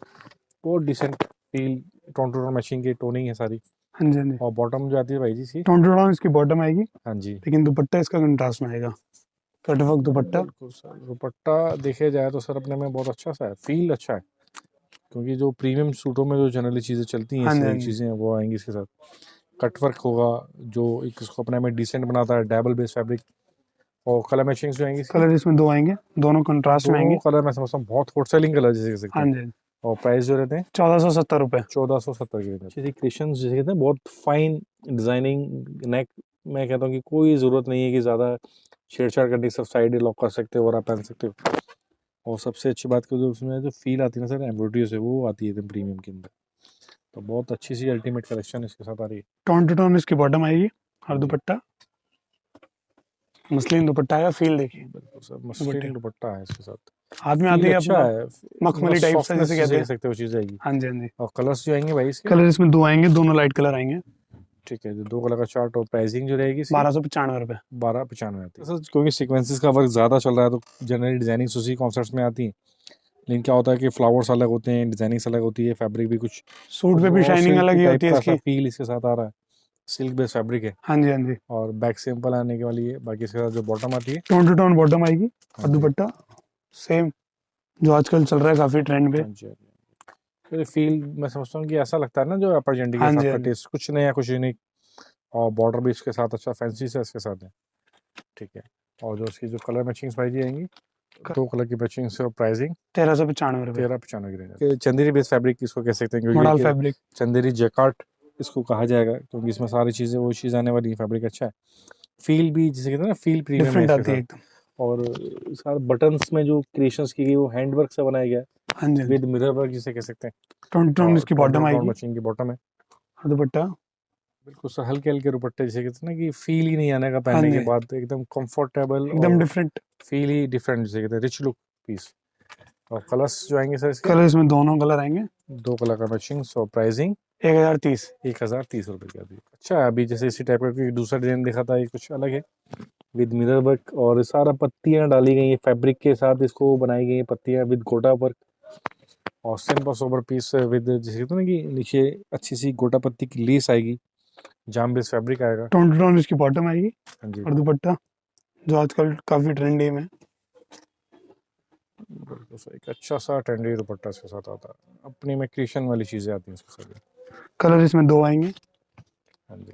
बहुत decent feel. Tone to tone matching की टोनिंग है सारी। हाँ जी, हाँ जी। और बॉटम जो आती है भाई जी इसकी, टोन टू टोन इसकी बॉटम आएगी हाँ जी लेकिन दुपट्टा इसका कंट्रास्ट में आएगा। कटवर्क दुपट्टा। बिल्कुल सर। दुपट्टा देखे जाए तो सर अपने में बहुत अच्छा सा है, फील अच्छा है। क्योंकि जो प्रीमियम सूटों में जो जनरली चीज़ें चलती हैं हाँ इस जी, तरह हाँ की जी। चीज़ें वो आएंगी इसके साथ। कटवर्क होगा जो एक इसको अपने में डिसेंट बनाता है, डबल बेस फैब्रिक। और कलर मैचिंग जो आएंगी इसकी, कलर इसमें 2 आएंगे, दोनों कंट्रास्ट में आएंगे। दो कलर मैं समझता हूँ बहुत हॉट सेलिंग कलर जिसे कह सकते हाँ हैं। जी। और प्राइस जो रहते हैं 1470 रुपये। 1470 की रहती है। क्रिएशन जिसे कहते हैं बहुत फाइन डिजाइनिंग नेक। मैं कहता हूँ कि कोई ज़रूरत नहीं है कि ज़्यादा छेड़छाड़ करने की, सब साइड लॉक कर सकते हो और आप पहन सकते हो। और सबसे अच्छी बात जो उसमें जो फील आती है ना सर एम्ब्रॉयडरी से, वो आती है एकदम प्रीमियम के अंदर। तो बहुत अच्छी सी अल्टीमेट कलेक्शन इसके साथ आ रही है। टोन टू टोन इसकी बॉटम आएगी और जी। दुपट्टा मसलिन दुपट्टा आएगा। फील देखिए बिल्कुल सर, दुपट्टे मसलिन दुपट्टा है इसके साथ। हाथ में आती फील है अच्छा अपना है, मखमली टाइप से softness जिसे कहते कह हैं। सकते हो चीज आएगी। हाँ जी हाँ जी। और कलर्स जो आएंगे भाई इसके, कलर इसमें 2 आएंगे, दोनों लाइट कलर आएंगे। ठीक है, जो 2 कलर का चार्ट। और प्राइसिंग जो रहेगी इसकी 1295 रुपये। 1295 आती है सर। क्योंकि सीक्वेंसेस का वर्क ज़्यादा चल रहा है तो जनरली डिजाइनिंग उसी कॉन्सेप्ट्स में आती है। लेकिन क्या होता है कि फ्लावर्स अलग होते हैं, डिजाइनिंग अलग होती है, फैब्रिक भी कुछ सूट पे भी शाइनिंग सिल्क अलग ही टाइप होती है का इसकी। सा फील इसके साथ आ रहा है। सिल्क बेस्ड फैब्रिक है हाँ जी हाँ जी। और बैक सिंपल आने के वाली है। बाकी इसके साथ जो बॉटम आती है, टोन टू टोन बॉटम आएगी और हाँ जी, दुपट्टा सेम जो आजकल चल रहा है काफी ट्रेंड पे। हाँ जी, हाँ जी। तो फील मैं समझता हूँ कि ऐसा लगता है ना जो अपर जंडी के हाँ जी साथ हाँ का जी। टेस्ट कुछ नया, कुछ यूनिक। और बॉर्डर भी इसके साथ अच्छा फैंसी से इसके साथ है, ठीक है। और जो इसकी जो कलर मैचिंग प्राइस आएंगी, 2 कलर की मैचिंग से। और प्राइसिंग 1395 रुपये। 1395 की रेंज। चंदेरी बेस्ड फैब्रिक इसको कह सकते हैं, क्योंकि मॉडल ये फैब्रिक। चंदेरी जैकार्ड इसको कहा जाएगा, क्योंकि इसमें सारी चीज़ें वो चीज़ आने वाली है। फैब्रिक अच्छा है, फील भी जिसे कहते हैं ना, फील प्रीमियम है डिफरेंट इसके आती है साथ। एकदम। और सारे बटन्स में जो क्रिएशंस की गई वो हैंडवर्क से बनाया गया है, हाँ जी हाँ जी। विद मिरर वर्क जिसे कह सकते हैं। टोन टू टोन और इसकी बॉटम आएगी मैचिंग की बॉटम है। और दुपट्टा। बिल्कुल सर, हल्के हल्के दुपट्टे जिसे कहते हैं ना कि फील ही नहीं आने का हाँ पहनने के जी, बाद, एकदम कंफर्टेबल एकदम और डिफरेंट। फील ही डिफरेंट जिसे कहते हैं, रिच लुक पीस। और कलर्स जो आएंगे सर इसके, कलर इसमें दोनों कलर आएंगे। 2 कलर का मैचिंग। सो प्राइसिंग 1030। 1030 रुपये की आती है। अच्छा है, अभी जैसे इसी टाइप का कोई दूसरा डिजाइन दिखा था, ये कुछ अलग है विद मिरर वर्क। और सारा पत्तियां डाली गई है फैब्रिक के साथ, इसको बनाई गई है पत्तियां विद गोटा वर्क। और सिंपल सोबर पीस विद जैसे कहते हैं ना कि नीचे अच्छी सी गोटा पत्ती की लेस आएगी, जाम बेस फैब्रिक आएगा। टोन टू टोन इसकी बॉटम आएगी हाँ जी, और दुपट्टा जो आजकल काफी ट्रेंडी में। बिल्कुल सही। एक अच्छा सा ट्रेंडी दुपट्टा इसके साथ आता है, अपनी में क्रिएशन वाली चीज़ें आती हैं इसके साथ। कलर इसमें 2 आएंगे। हाँ जी।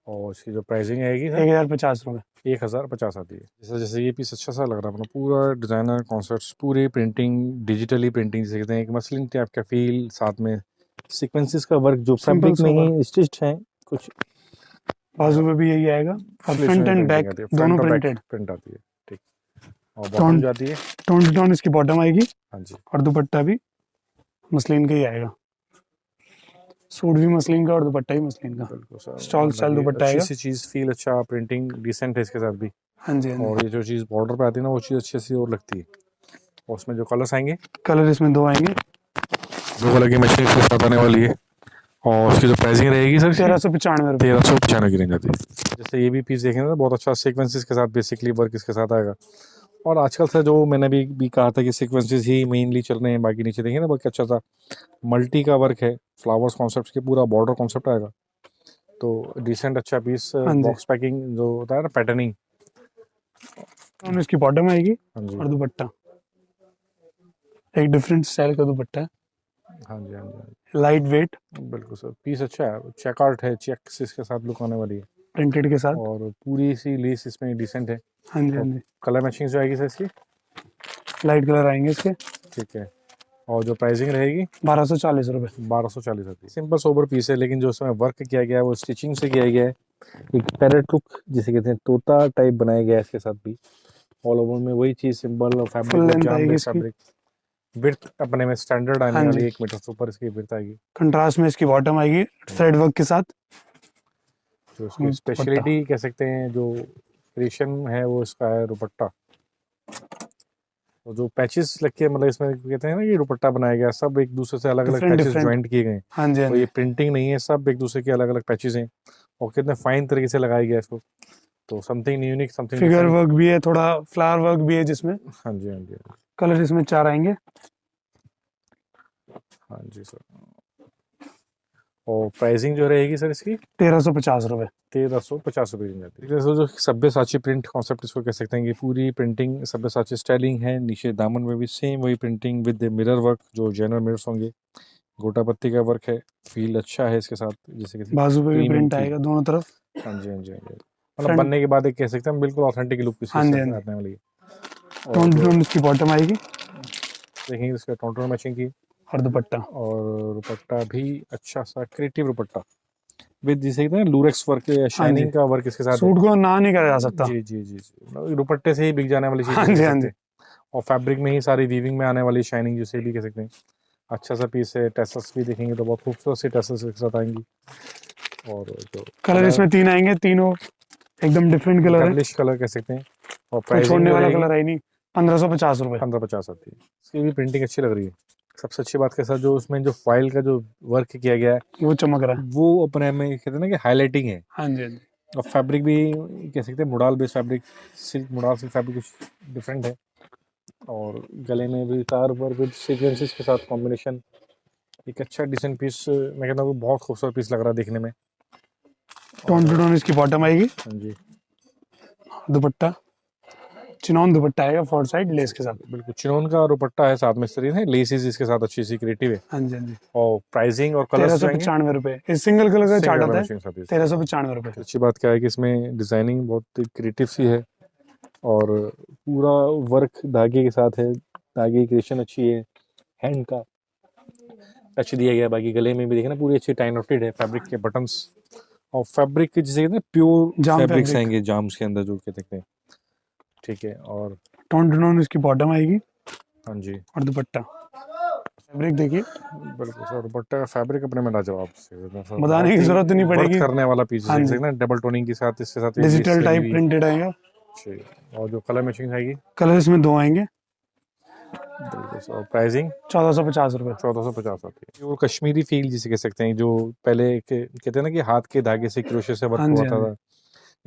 और इसकी जो प्राइसिंग आएगी सर 1050 रुपये। 1050 आती है। जैसे जैसे ये पीस अच्छा सा लग रहा है, अपना पूरा डिजाइनर कॉन्सेप्ट, पूरी प्रिंटिंग, डिजिटली प्रिंटिंग जिसे कहते हैं, एक मसलिन टाइप का फील, साथ में सीक्वेंसेस का वर्क जो सिंपल फैब्रिक में सोबर। ही स्टिच्ड है कुछ। बाजू पे भी यही आएगा और फ्रंट एंड बैक दोनों प्रिंटेड। प्रिंट आती है, ठीक। और टोन बॉटम जो आती है, टोन टू टोन इसकी बॉटम आएगी हाँ जी, और दुपट्टा भी मसलिन का ही आएगा। सूट भी मसलिन का और दुपट्टा भी मसलिन का। बिल्कुल सर। स्टॉल स्टाइल दुपट्टा अच्छी आएगा। सी चीज़, फील अच्छा, प्रिंटिंग डिसेंट है इसके साथ भी। हाँ जी हाँ जी। और ये जो चीज़ बॉर्डर पे आती है ना, वो चीज़ अच्छी सी और लगती है। और उसमें जो कलर्स आएंगे, कलर इसमें 2 आएंगे। 2 कलर की मशीन के साथ आने वाली है। और उसकी जो प्राइसिंग रहेगी सर 1395 रुपये। 1395 की रेंज आती है। जैसे ये भी पीस देखेंगे ना, बहुत अच्छा सीक्वेंसेस के साथ बेसिकली वर्क इसके साथ आएगा। और आजकल से जो मैंने भी कहा था कि सीक्वेंसेस ही मेनली चल रहे हैं, बाकी नीचे देखेंगे ना बहुत अच्छा सा मल्टी का वर्क है, फ्लावर्स कॉन्सेप्ट के, पूरा बॉर्डर कॉन्सेप्ट आएगा। तो डिसेंट अच्छा पीस। हाँ जी। बॉक्स पैकिंग जो होता है ना, पैटर्निंग। और इसकी बॉटम आएगी हाँ जी, और दुपट्टा एक डिफरेंट स्टाइल का दुपट्टा है, हाँ जी, हाँ जी, हाँ जी। लाइट वेट बिल्कुल सर, पीस अच्छा है, चेक आउट है, चेक्स इसके साथ लुक आने वाली है। प्रिंटेड के साथ। और पूरी सी लेस इसमें डिसेंट है। हाँ जी हाँ जी। कलर मैचिंग जो आएगी सर इसकी, लाइट कलर आएंगे इसके। ठीक है। और जो प्राइसिंग रहेगी 1240 रुपये। 1240 आती है। सिंपल सोबर पीस है, लेकिन जो उसमें वर्क किया गया है वो स्टिचिंग से किया गया है। एक पैरेट लुक जिसे कहते हैं, तोता टाइप बनाया गया है इसके साथ भी। ऑल ओवर में वही चीज, सिंपल और Full फैब्रिक length जाम आएगी बेस इसकी। फैब्रिक। विड्थ अपने में स्टैंडर्ड आने हाँ वाली जी। 1 मीटर से ऊपर इसकी विड्थ आएगी। कंट्रास्ट में इसकी बॉटम आएगी थ्रेड वर्क के साथ। जो इसकी स्पेशलिटी कह सकते हैं, जो क्रिएशन है वो इसका है दुपट्टा। और जो पैचेस लग के, मतलब इसमें कहते हैं ना कि दुपट्टा बनाया गया, सब एक दूसरे से अलग अलग Different, पैचेस different। ज्वाइंट किए गए हैं। हाँ जी हाँ और जी। ये प्रिंटिंग नहीं है, सब एक दूसरे के अलग अलग पैचेस हैं। और कितने फाइन तरीके से लगाया गया है इसको। तो something unique, something figure different. Work भी है, थोड़ा फ्लावर वर्क भी है जिसमें। हाँ जी, हाँ जी, हाँ जी, कलर इसमें 4 आएंगे। हाँ जी सर। और प्राइसिंग जो रहेगी सर इसकी 1350 रुपये। 1350 रुपये की जाती है। जैसे जो सब्यसाची प्रिंट कॉन्सेप्ट इसको कह सकते हैं कि पूरी प्रिंटिंग सब्यसाची स्टाइलिंग है। नीचे दामन में भी सेम वही प्रिंटिंग विद मिरर वर्क, जो जनरल मिरर्स होंगे। गोटा पत्ती का वर्क है, फील अच्छा है इसके साथ, जैसे कि बाजू पे भी premium प्रिंट feel। आएगा दोनों तरफ। हाँ जी, हाँ जी, हाँ जी। मतलब Front- बनने के बाद एक कह सकते हैं बिल्कुल ऑथेंटिक लुक इसके हाँ जी, साथ हाँ जी। आने वाली है। टोन टू और टोन इसकी बॉटम आएगी देखेंगे इसका टोन मैचिंग की। और दुपट्टा। और दुपट्टा भी अच्छा सा क्रिएटिव दुपट्टा विद जिसे कहते हैं लूरेक्स वर्क या शाइनिंग का वर्क इसके साथ है। सूट को ना नहीं करा जा सकता। जी जी जी जी, मतलब दुपट्टे से ही बिक जाने वाली चीज हाँ कह जी, हाँ सकते जी। हैं। और फैब्रिक में ही सारी वीविंग में आने वाली शाइनिंग जिसे भी कह सकते हैं। अच्छा सा पीस है। टेसल्स भी देखेंगे तो बहुत खूबसूरत सी टेसल्स के साथ आएंगी। और जो कलर इसमें 3 आएंगे, तीनों एकदम डिफरेंट कलर है, पब्लिश कलर कह सकते हैं। और कोई प्राइसिंग छोड़ने जो वाला रहेगी कलर है ही नहीं। ₹1550। 1550 आती है। इसकी भी प्रिंटिंग अच्छी लग रही है। सबसे अच्छी बात के साथ जो उसमें जो फॉइल का जो वर्क किया गया है वो चमक रहा है। वो अपने में कहते हैं ना कि हाईलाइटिंग है। हाँ जी, हाँ जी। और फैब्रिक भी कह सकते हैं मुडाल based fabric, silk मुडाल silk fabric कुछ डिफरेंट है। और गले में भी तार वर्क विद सीक्वेंसेस के साथ कॉम्बिनेशन, एक अच्छा डिसेंट पीस। मैं कहता हूँ बहुत खूबसूरत पीस लग रहा है देखने में। टोन टू टोन इसकी बॉटम आएगी। हाँ जी, दुपट्टा चिनॉन दुपट्टा आएगा 4 साइड लेस के साथ। बिल्कुल चिनोन का दुपट्टा है, साथ में स्त्री है, लेसेस इसके साथ अच्छी सी क्रिएटिव है। हाँ जी, हाँ जी। और प्राइसिंग और कलर्स जाएंगे ₹1395। इस सिंगल कलर का चार्ट आता है ₹1395। ₹1395। अच्छी बात क्या है कि इसमें डिजाइनिंग बहुत क्रिएटिव सी है और पूरा वर्क धागे के साथ है। धागे की क्रिएशन अच्छी है, हैंड का टच दिया गया है। बाकी गले में भी देखें ना पूरी अच्छी टाइन नॉटेड है, फैब्रिक के बटन्स और फैब्रिक के जिसे कहते हैं प्योर जाम फैब्रिक्स फैब्रिक। आएंगे जाम्स के अंदर जो कहते हैं। ठीक है, और टोन टू टोन इसकी बॉटम आएगी हाँ जी और दुपट्टा। फैब्रिक देखिए, बिल्कुल सर, दुपट्टा का फैब्रिक अपने में लाजवाब से बताने की जरूरत ही नहीं वर्क पड़ेगी। करने वाला पीस हाँ देख जी। सकते हैं डबल टोनिंग के साथ, इसके साथ डिजिटल टाइप प्रिंटेड आएगा। और जो कलर मैचिंग आएगी कलर इसमें 2 आएंगे। बिल्कुल सर। और प्राइसिंग ₹1450। 1450 आती है। वो कश्मीरी फील जिसे कह सकते हैं, जो पहले कहते हैं ना कि हाथ के धागे से क्रोशे से वर्क हाँ जी, हुआ हाँ था,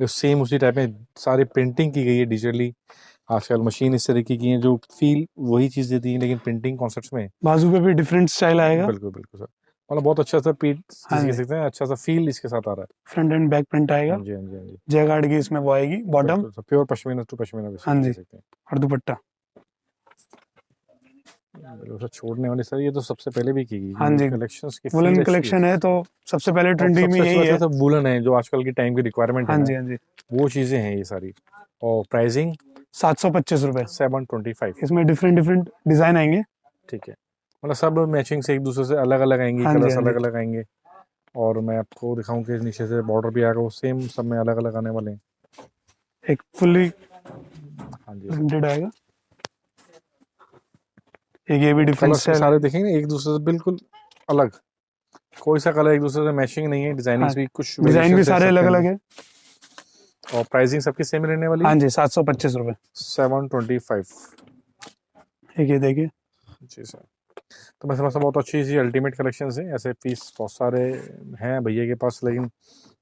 जो सेम उसी टाइप में सारी प्रिंटिंग की गई है डिजिटली। आजकल मशीन इस तरीके की है जो फील वही चीज़ देती है लेकिन प्रिंटिंग कॉन्सेप्ट्स में। बाजू पे भी डिफरेंट स्टाइल आएगा। बिल्कुल बिल्कुल सर, मतलब बहुत अच्छा सा पीट हाँ जिसे कह जी। सकते हैं, अच्छा सा फील इसके साथ आ रहा है। फ्रंट एंड बैक प्रिंट आएगा। हाँ जी हाँ जी हाँ जी, जैकार्ड की इसमें वो आएगी bottom pure pashmina to pashmina हाँ जी। कह सकते हैं। और दुपट्टा। बिल्कुल सर, छोड़ने वाली सर ये तो सबसे पहले भी की गई हाँ जी। कलेक्शंस की वुलन कलेक्शन है तो सबसे पहले ट्रेंडिंग में यही है। सब वुलन है जो आजकल की टाइम की रिक्वायरमेंट है हाँ ना, जी, हाँ जी। वो चीज़ें हैं ये सारी। और प्राइसिंग ₹725। 725। इसमें डिफरेंट डिफरेंट डिजाइन आएंगे। ठीक है, मतलब सब मैचिंग से एक दूसरे से अलग अलग आएंगी, हाँ जी, कलर्स हाँ जी। अलग अलग आएंगे। और मैं आपको दिखाऊं कि नीचे से बॉर्डर भी आएगा, वो सेम सब में अलग अलग आने वाले हैं। एक फुल्ली हाँ जी, प्रिंटेड आएगा। एक ये भी डिफरेंट कलर्स भी स्टाइल सारे है। देखेंगे एक दूसरे से बिल्कुल अलग, कोई सा कलर एक दूसरे से मैचिंग नहीं है। डिजाइनिंग हाँ, भी कुछ डिजाइन भी variations देख सारे अलग सकते अलग हैं। है। और प्राइसिंग सबकी सेम रहने वाली हाँ है जी, ₹725। 725। एक ये देखिए। जी सर, तो मैं समझता हूँ बहुत अच्छी सी अल्टीमेट कलेक्शन है। ऐसे पीस बहुत सारे हैं भैया के पास, लेकिन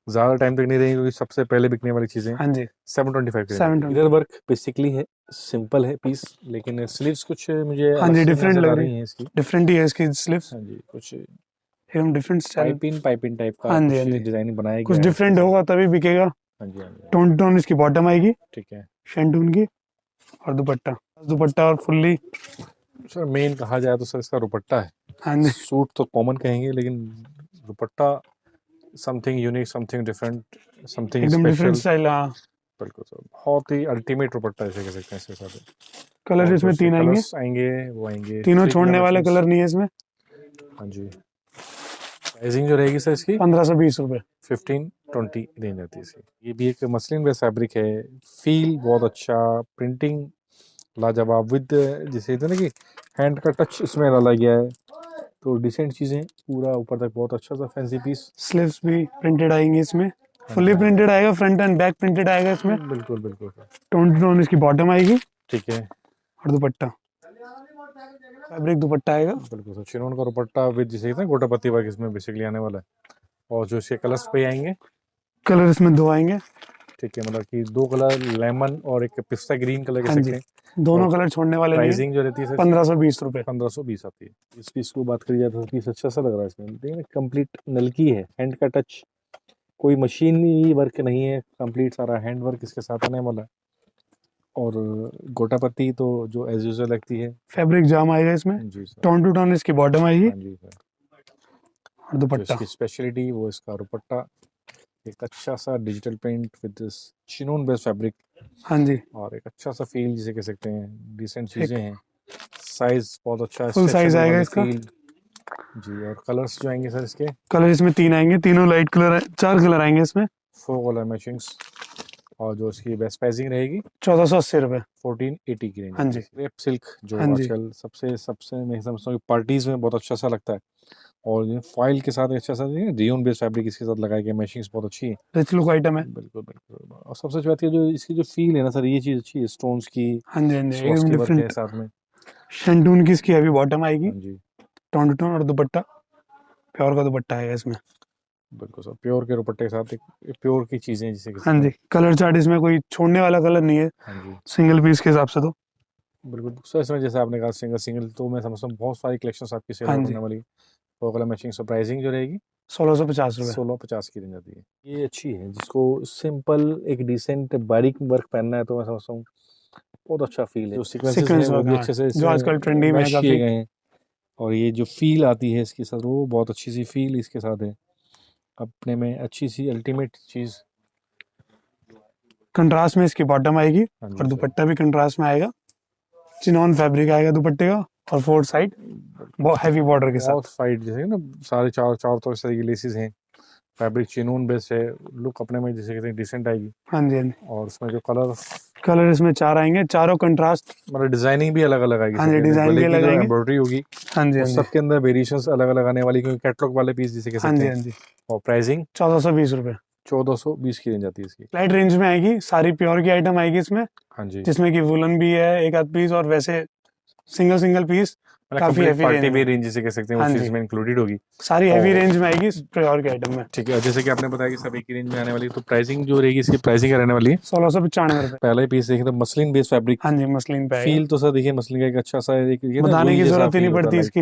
ज़्यादा टाइम तक नहीं रहेंगे क्योंकि सबसे पहले बिकने वाली चीज़ें। हाँ जी, 725 की 720। मिरर वर्क बेसिकली है, सिंपल है पीस, लेकिन स्लीव्स कुछ मुझे हाँ अलग जी, से डिफरेंट नजर लग आ रही रही है। हैं इसकी। डिफरेंट ही है इसकी स्लीव्स। हाँ जी, कुछ एकदम डिफरेंट स्टाइल। पाइपिंग टाइप का हाँ जी, कुछ हाँ जी। डिजाइन बनाया कुछ गया है डिफरेंट इसके होगा तभी बिकेगा। साथ। हाँ जी हाँ जी, टोन टोन इसकी बॉटम आएगी ठीक है शेंटून की। और दुपट्टा दुपट्टा और फुल्ली। सर। मेन कहा जाए तो सर इसका दुपट्टा है। हाँ जी, सूट तो कॉमन कहेंगे, लेकिन दुपट्टा something unique, something different, something एकदम डिफरेंट स्पेशल। स्टाइल। हाँ, बिल्कुल सर, बहुत ही अल्टीमेट दुपट्टा ऐसे कह सकते हैं इसके साथ। कलर और जो इसमें इसके 3 आएंगे। कलर्स आएंगे वो आएंगे तीनों 3 छोड़ने कलर वाले मैचिंग्स। कलर नहीं है इसमें। हाँ जी, प्राइसिंग जो रहेगी सर इसकी ₹1520। 15-20 रेंज आती है इसकी। ये भी एक मसलिन बेस फैब्रिक है, फील बहुत अच्छा, प्रिंटिंग लाजवाब विद जिसे कहते हैं ना कि हैंड का टच इसमें डाला गया है, तो डिसेंट चीज़ें। पूरा ऊपर तक बहुत अच्छा सा फैंसी पीस। स्लीव्स भी प्रिंटेड आएंगे इसमें। फुल्ली प्रिंटेड आएगा, फ्रंट एंड बैक प्रिंटेड आएगा इसमें। बिल्कुल बिल्कुल सर, टोन टू टोन इसकी बॉटम आएगी ठीक है और दुपट्टा फैब्रिक दुपट्टा आएगा। बिल्कुल सर। चिनोन का दुपट्टा विद जिसे कहते हैं गोटापत्ती वर्क इसमें बेसिकली आने वाला है। और जो इसके कलर्स पे आएंगे, कलर इसमें 2 आएंगे। ठीक है, मतलब कि 2 कलर लेमन और एक पिस्ता ग्रीन कलर कह हाँ जी, सकते हैं। दोनों और कलर छोड़ने वाले नहीं है। प्राइसिंग जो रहती है सर ₹1520। 1520 आती है। इस पीस को बात करी जाए तो पीस अच्छा सा लग रहा है इसमें, देखिए कंप्लीट नलकी है, हैंड का टच, कोई मशीनी वर्क नहीं है, कंप्लीट सारा हैंड वर्क इसके साथ आने वाला है। और गोटापत्ती तो जो एज यूजुअल लगती है। फैब्रिक जाम आएगा इसमें। जी सर, टोन टू टोन इसकी बॉटम आएगी हाँ जी सर। और जो दुपट्टा। इसकी स्पेशलिटी वो इसका दुपट्टा, एक अच्छा सा digital print with this chinon based fabric, हाँ जी, और एक अच्छा सा फील जिसे कह सकते हैं, डिसेंट चीज़ें हैं। साइज बहुत अच्छा है, फुल साइज स्ट्रेचेबल आएगा वाली इसका। फील जी। और कलर्स जो आएंगे सर इसके कलर इसमें 3 आएंगे, तीनों लाइट कलर, 4 कलर आएंगे इसमें। 4 कलर मैचिंग्स। और जो इसकी बेस्ट प्राइसिंग रहेगी ₹1480। 1480 की रेंज। हाँ जी, क्रेप सिल्क जो हाँ जी। आजकल सबसे सबसे मैं समझता हूँ पार्टीज में बहुत अच्छा सा लगता है, और ये फॉइल के साथ अच्छा सा रियोन बेस्ड फैब्रिक इसके साथ लगाया गया, मैचिंग्स बहुत अच्छी है। रिच लुक आइटम है। बिल्कुल बिल्कुल। और सबसे अच्छी बात है जो इसकी जो फील है ना सर, ये चीज़ अच्छी है, स्टोन्स की हाँ जी, हाँ जी, एकदम स्वस्ति वर्क है डिफरेंट। साथ में। शेंटून की इसकी हैवी बॉटम आएगी, हाँ जी टोन टू टोन, और दुपट्टा प्योर का दुपट्टा है इसमें। बिल्कुल सर, प्योर के दुपट्टे के साथ एक प्योर की चीज़ें जिसे कह हाँ सकते जी, हैं। कलर चार्ट इसमें कोई छोड़ने वाला कलर नहीं है हाँ जी सिंगल पीस के हिसाब से तो। बिल्कुल सर, इसमें जैसे आपने कहा सिंगल सिंगल, तो मैं समझता हूँ बहुत सारी कलेक्शंस आपकी सेल हाँ आउट जी, होने वाली। तो कलर मैचिंग सरप्राइजिंग जो रहेगी 1650 रुपये। 1650 की रेंज आती है। ये अच्छी है, जिसको सिंपल एक डिसेंट बारीक वर्क पहनना है तो मैं समझता हूँ बहुत अच्छा फील है। जो सीक्वेंसेस हैं सीक्वेंस वो वर्क, भी हाँ, अच्छे से जो आजकल ट्रेंडी में है मैश किए काफी। गए हैं, और ये जो फील आती है इसके साथ वो बहुत अच्छी सी फील इसके साथ है, अपने में अच्छी सी अल्टीमेट चीज़। कंट्रास्ट में इसकी बॉटम आएगी हाँ जी और सर दुपट्टा भी कंट्रास्ट में आएगा, चिनॉन फैब्रिक आएगा दुपट्टे का, और फोर साइड बहुत हैवी बॉर्डर के बहुत साथ। साइड जैसे ना सारे चार चार तो इस तरह की लेसेस हैं, फैब्रिक चिनून बेस्ड है, लुक अपने में जैसे कहते हैं डिसेंट आएगी। हाँ जी, हाँ जी, और उसमें जो कलर कलर इसमें 4 आएंगे, चारों कंट्रास्ट। मतलब डिजाइनिंग भी अलग अलग आएगी हाँ सर, जी, कहते हैं डिजाइन गले भी की अलग जो आएंगे। एम्ब्रॉयडरी होगी हाँ जी, वो हाँ जी, सबके अंदर वेरिएशंस अलग अलग आने वाली, क्योंकि कैटलॉग वाले पीस जिसे कह हाँ सकते जी, हैं। हाँ जी, और प्राइसिंग 1420 रुपये 1420 की रेंज आती है इसकी। लाइट रेंज में आएगी, सारी प्योर की आइटम आएगी इसमें, हाँ जी जिसमें कि वुलन भी है एक आध पीस, और वैसे सिंगल सिंगल पीस मतलब काफी complete heavy party range wear में। रेंज जिसे कह सकते हैं हाँ उस जी, चीज़ में इंक्लूडेड होगी। सारी हैवी और रेंज में आएगी प्योर की आइटम में। ठीक है, जैसे कि आपने बताया कि सब एक ही रेंज में आने वाली है, तो प्राइसिंग जो रहेगी इसकी प्राइसिंग क्या रहने वाली है? 1695 रुपये। पहला ही पीस देखें तो मसलिन बेस्ड फैब्रिक, हाँ जी, मसलिन पे आएगा, फील तो सर देखिए मसलिन का एक अच्छा सा एक ये ना बताने रुई की जैसा जरूरत ही फील नहीं होता है पड़ती लाइक। इसकी।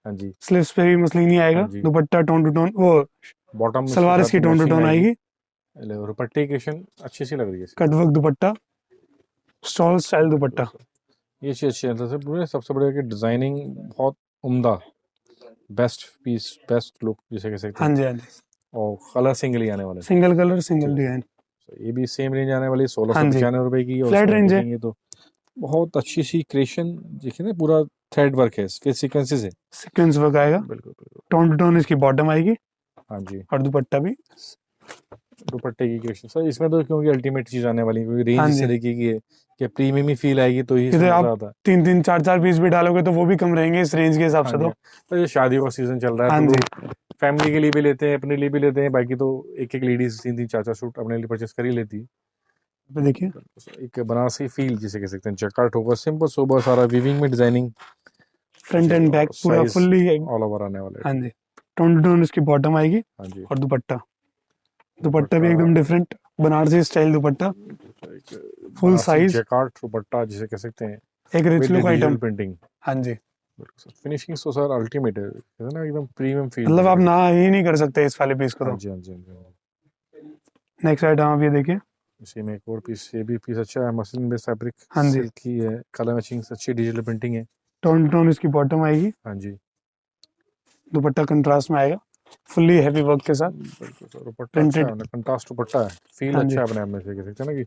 हाँ जी स्लीव्स पे भी मसलिन ही हाँ आएगा, जी, दुपट्टा टोन टू टोन, वो बॉटम इसके सलवार साथ इसकी टोन टू मैचिंग टोन आएगी। आएगी, दुपट्टे की क्वेश्चन अच्छी सी लग रही है इसकी। कटवर्क दुपट्टा, स्टॉल स्टाइल दुपट्टा। ये चीज़ अच्छी है, तो पूरे सबसे बड़े कि डिजाइनिंग बहुत उम्दा, बेस्ट पीस, बेस्ट लुक जिसे कह सकते हाँ हैं। जी, हाँ जी, और कलर सिंगल ही आने वाले हैं। Single colour single design. तो ये भी सेम रेंज आने वाली है, हाँ जी, 1695 की। और फ्लैट उसमें रेंज है। देखेंगे तो बहुत अच्छी सी क्रिएशन, देखिए ना पूरा थ्रेड वर्क है, इसके सीक्वेंसेस है। सीक्वेंस वर्क आएगा, बिल्कुल बिल्कुल। टोन टू टोन इसकी बॉटम आएगी, हाँ जी, और दुपट्टा भी। दुपट्टे की क्रिएशन सर इसमें तो क्योंकि अल्टीमेट चीज़ आने वाली है, क्योंकि हाँ रेंज इस जी, तरीके की है कि प्रीमियम ही फील आएगी तो ही इधर इसमें मज़ा आप आता है। 3 3 4 4 पीस भी डालोगे तो वो भी कम रहेंगे इस रेंज के हिसाब हाँ से जी, तो। तो ये शादियों का सीजन चल रहा है हाँ तो जी, लोग फैमिली के लिए भी लेते हैं, अपने लिए भी लेते हैं, बाकी तो एक एक लेडीज 3 3 4 4 सूट अपने लिए परचेस कर ही लेती है। पे देखिए एक बनारसी फील जिसे कह सकते हैं, जकार्ट होगा, सिंपल सोबर, सारा वीविंग में डिजाइनिंग, फ्रंट एंड बैक पूरा साइज फुल्ली। ऑल ओवर आने वाला हाँ है। जी, टोन टू टोन इसकी बॉटम आएगी, हाँ जी, और दुपट्टा दुपट्टा भी एकदम different Banarasi style dupatta, full Banarasi size, jacquard dupatta जिसे कह सकते हैं, एक rich with look digital item. Printing. हाँ जी, फिनिशिंग तो सर अल्टीमेट है ना, एकदम प्रीमियम फील मतलब जिसे आप कहते ना ही नहीं कर सकते इस वाले पीस को हैं। हाँ तो। जी हाँ जी हाँ जी हाँ जी। नेक्स्ट आइटम आप ये देखिए। इसी में एक और पीस, ये भी पीस अच्छा है, मसलिन बेस्ड फैब्रिक, हाँ जी, सिल्क की है, कलर मैचिंग अच्छी डिजिटल प्रिंटिंग है। टोन टू टोन इसकी बॉटम आएगी, हाँ जी दुपट्टा कंट्रास्ट में आएगा, फुल्ली हैवी वर्क के साथ, बिल्कुल सर, दुपट्टा अच्छा प्रिंटेड। है ना, कंट्रास्ट दुपट्टा है, फील हाँ अच्छा जी, है अपने आप में से कह सकते हैं ना कि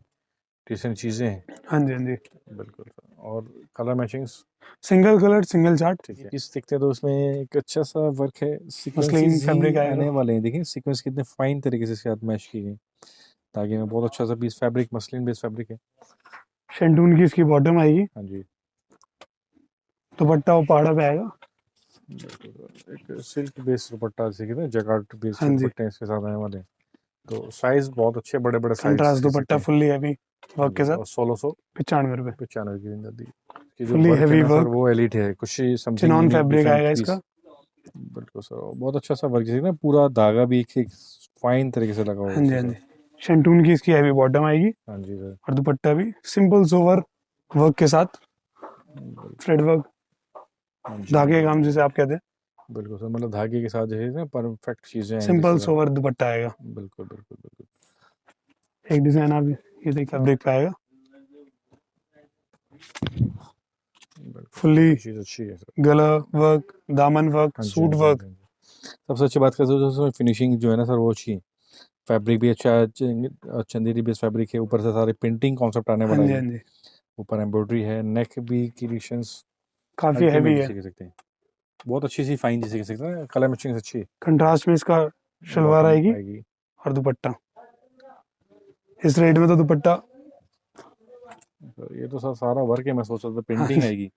डिसेंट चीज़ें हैं। हाँ जी, हाँ जी, बिल्कुल सर, और colour matchings single colour single chart, ठीक है। पीस देखते हैं तो उसमें एक अच्छा सा वर्क है, मसलिन सीक्वेंसेस फैब्रिक ही आएगा। आने वाले हैं, देखिए सीक्वेंस कितने फाइन तरीके से इसके साथ मैच की गई, ताकि में बहुत अच्छा सा piece, fabric muslin based fabric है। शेंटून की इसकी बॉटम आएगी, हाँ जी दुपट्टा वो पहाड़ा पे आएगा। बिल्कुल, एक सिल्क बेस्ड दुपट्टा जैसे कि ना जकार्ट बेस्ड हाँ जी, दुपट्टे इसके साथ आने वाले हैं। तो साइज बहुत अच्छे, बड़े बड़े साइज कंट्रास्ट कह सकते दुपट्टा हैं। फुल्ली हैवी हाँ वर्क जी, के साथ, और 1695 ₹95। की रेंज आती है। कि जो फुल्ली वर्क है हैवी ना सर वर्क, वो एलिट है, कुछ ही something chinon unique fabric different आएगा पीस। इसका। बिल्कुल सर, और बहुत अच्छा सा वर्क जैसे ना पूरा धागा भी एक फाइन तरीके से लगा हुआ है हाँ जी, इसके हाँ जी, साथ। शेंटून की इसकी हैवी बॉटम आएगी, हाँ जी सर और दुपट्टा भी सिंपल सोवर वर्क के साथ, बिल्कुल। थ्रेड वर्क, हाँ जी धागे काम जिसे आप कहते हैं, बिल्कुल सर, मतलब धागे के साथ जो है ना परफेक्ट चीज़ें आएंगी सिंपल इसके साथ। सोवर दुपट्टा आएगा। बिल्कुल बिल्कुल बिल्कुल एक डिजाइन आप ये देखिए फैब्रिक पे आएगा, बिल्कुल, फुल्ली ये चीज़ अच्छी है सर। गला वर्क, दामन वर्क, हाँ जी हाँ सूट जी हाँ वर्क। जी हाँ जी। सबसे अच्छी बात करते हो तो फिनिशिंग जो है ना सर वो अच्छी है, फैब्रिक भी अच्छा है, चंदेरी बेस्ड फैब्रिक है, ऊपर से सारे प्रिंटिंग कॉन्सेप्ट आने हाँ वाला जी, है, हाँ जी, ऊपर एम्ब्रॉयडरी है, नेक भी क्रिएशंस काफी हैवी अल्टीमेट है। जिसे कह सकते हैं, बहुत अच्छी सी फाइन जिसे कह सकते हैं, कलर मैचिंग अच्छी है। कंट्रास्ट में इसका शलवार बॉटम आएगी, आएगी, और दुपट्टा इस रेट में तो दुपट्टा तो ये तो सर सारा वर्क है, मैं सोच रहा था हाँ पेंटिंग जी, आएगी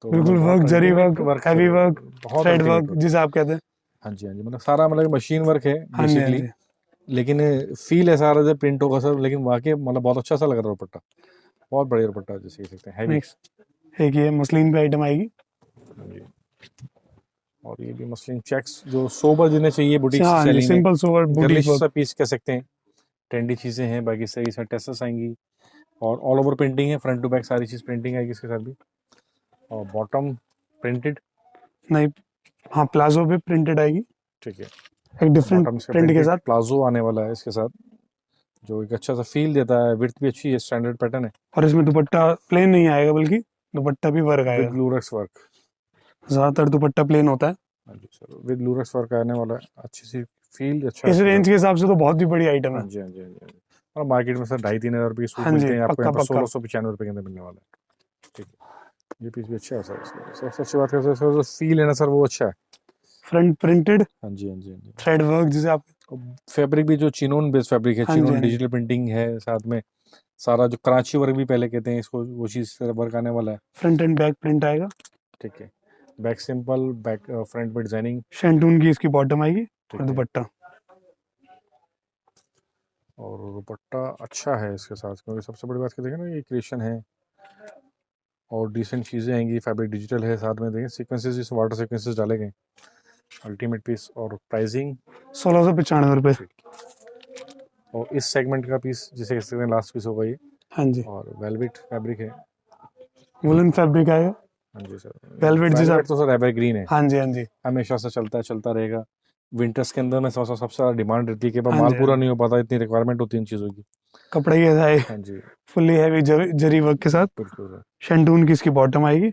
तो बिल्कुल मतलब वर्क, बहुत zari ultimate work, work heavy sir, work, बहुत थ्रेड अल्टीमेट वर्क वर्क। जिसे आप कहते हैं। हाँ जी, हाँ जी, मतलब सारा मतलब मशीन वर्क है हाँ जी हाँ बेसिकली, जी लेकिन फील है सारा जैसे प्रिंट होगा सब, लेकिन वाकई मतलब बहुत अच्छा सा लग रहा है दुपट्टा, बहुत बढ़िया दुपट्टा जैसे कह सकते हैं, हैवी। नेक्स्ट एक ये मसलिन पे आइटम आएगी। हाँ जी, और ये भी मसलिन चेक्स जो सोबर जिन्हें चाहिए बुटीक हाँ जी, सेलिंग में, simple sober boutique girlish work. सा पीस कह सकते हैं, ट्रेंडी चीज़ें हैं, बाकी सही इसमें टेसल्स आएंगी और ऑल ओवर प्रिंटिंग है, फ्रंट टू बैक सारी चीज़ प्रिंटिंग आएगी इसके साथ भी, और बॉटम प्रिंटेड, नहीं, हाँ प्लाजो पे प्रिंटेड आएगी, ठीक है, एक डिफरेंट बॉटम से प्रिंट के प्रिंटेड साथ। प्लाजो आने वाला है इसके साथ, जो एक अच्छा सा फील देता है, विड्थ भी अच्छी है, स्टैंडर्ड पैटर्न है, और इसमें दुपट्टा प्लेन नहीं आएगा, बल्कि दुपट्टा भी वर्क विद आएगा। लूरेक्स वर्क। ज्यादातर दुपट्टा प्लेन होता है। हाँ जी सर, विद लूरेक्स वर्क आने वाला है, अच्छी सी फील, अच्छा इस है रेंज के हिसाब से तो बहुत ही बड़ी आइटम हाँ है। जी, हाँ जी, हाँ जी, हाँ जी। और मार्केट में सर 2,500-3,000 रुपये के सूट हाँ जी, मिलते हैं, आपको पक्का यहाँ पर पक्का। 1695 रुपये के अंदर मिलने वाला है, ठीक है। ये पीस भी अच्छा है सर, सबसे अच्छी बात है सर, जो फील है ना सर वो अच्छा है। फ्रंट प्रिंटेड हाँ जी, हाँ जी, हाँ जी। थ्रेड वर्क जिसे आप, फैब्रिक भी जो चिनोन बेस्ड फैब्रिक है, हाँ जी चिनोन हाँ जी, डिजिटल प्रिंटिंग है साथ में, सारा जो कराची वर्क भी पहले कहते हैं इसको, वो चीज़ वर्क आने वाला है, फ्रंट एंड बैक प्रिंट आएगा। ठीक है। बैक सिंपल, बैक फ्रंट में डिजाइनिंग, शैंटून की इसकी बॉटम आएगी ठीक और है। दुपट्टा। और दुपट्टा अच्छा है इसके साथ, क्योंकि सबसे बड़ी बात क्या देखें ना, ये क्रिएशन है और डिसेंट चीज़ें आएंगी, फैब्रिक डिजिटल है साथ में, देखें सीक्वेंसेस, इस वाटर सीक्वेंसेस डाले गए, अल्टीमेट पीस, और प्राइसिंग 1695 रुपये। और इस सेगमेंट का पीस जिसे कह सकते हैं लास्ट पीस होगा ये, हाँ जी, और वेलवेट फैब्रिक है, वुलन फैब्रिक आएगा। हाँ जी सर। वेलवेट जिसे वेलवेट तो सर एवरग्रीन है, हाँ जी हाँ जी, हमेशा से चलता है, चलता रहेगा। विंटर्स के अंदर मैं समझता हूँ सबसे ज़्यादा डिमांड रहती है कि हाँ माल जी, पूरा हाँ जी। नहीं हो पाता, इतनी रिक्वायरमेंट होती है इन चीज़ों की। कपड़े के साथ हाँ जी, फुल्ली हैवी जरी वर्क के साथ। बिल्कुल सर, शैंटून की इसकी बॉटम आएगी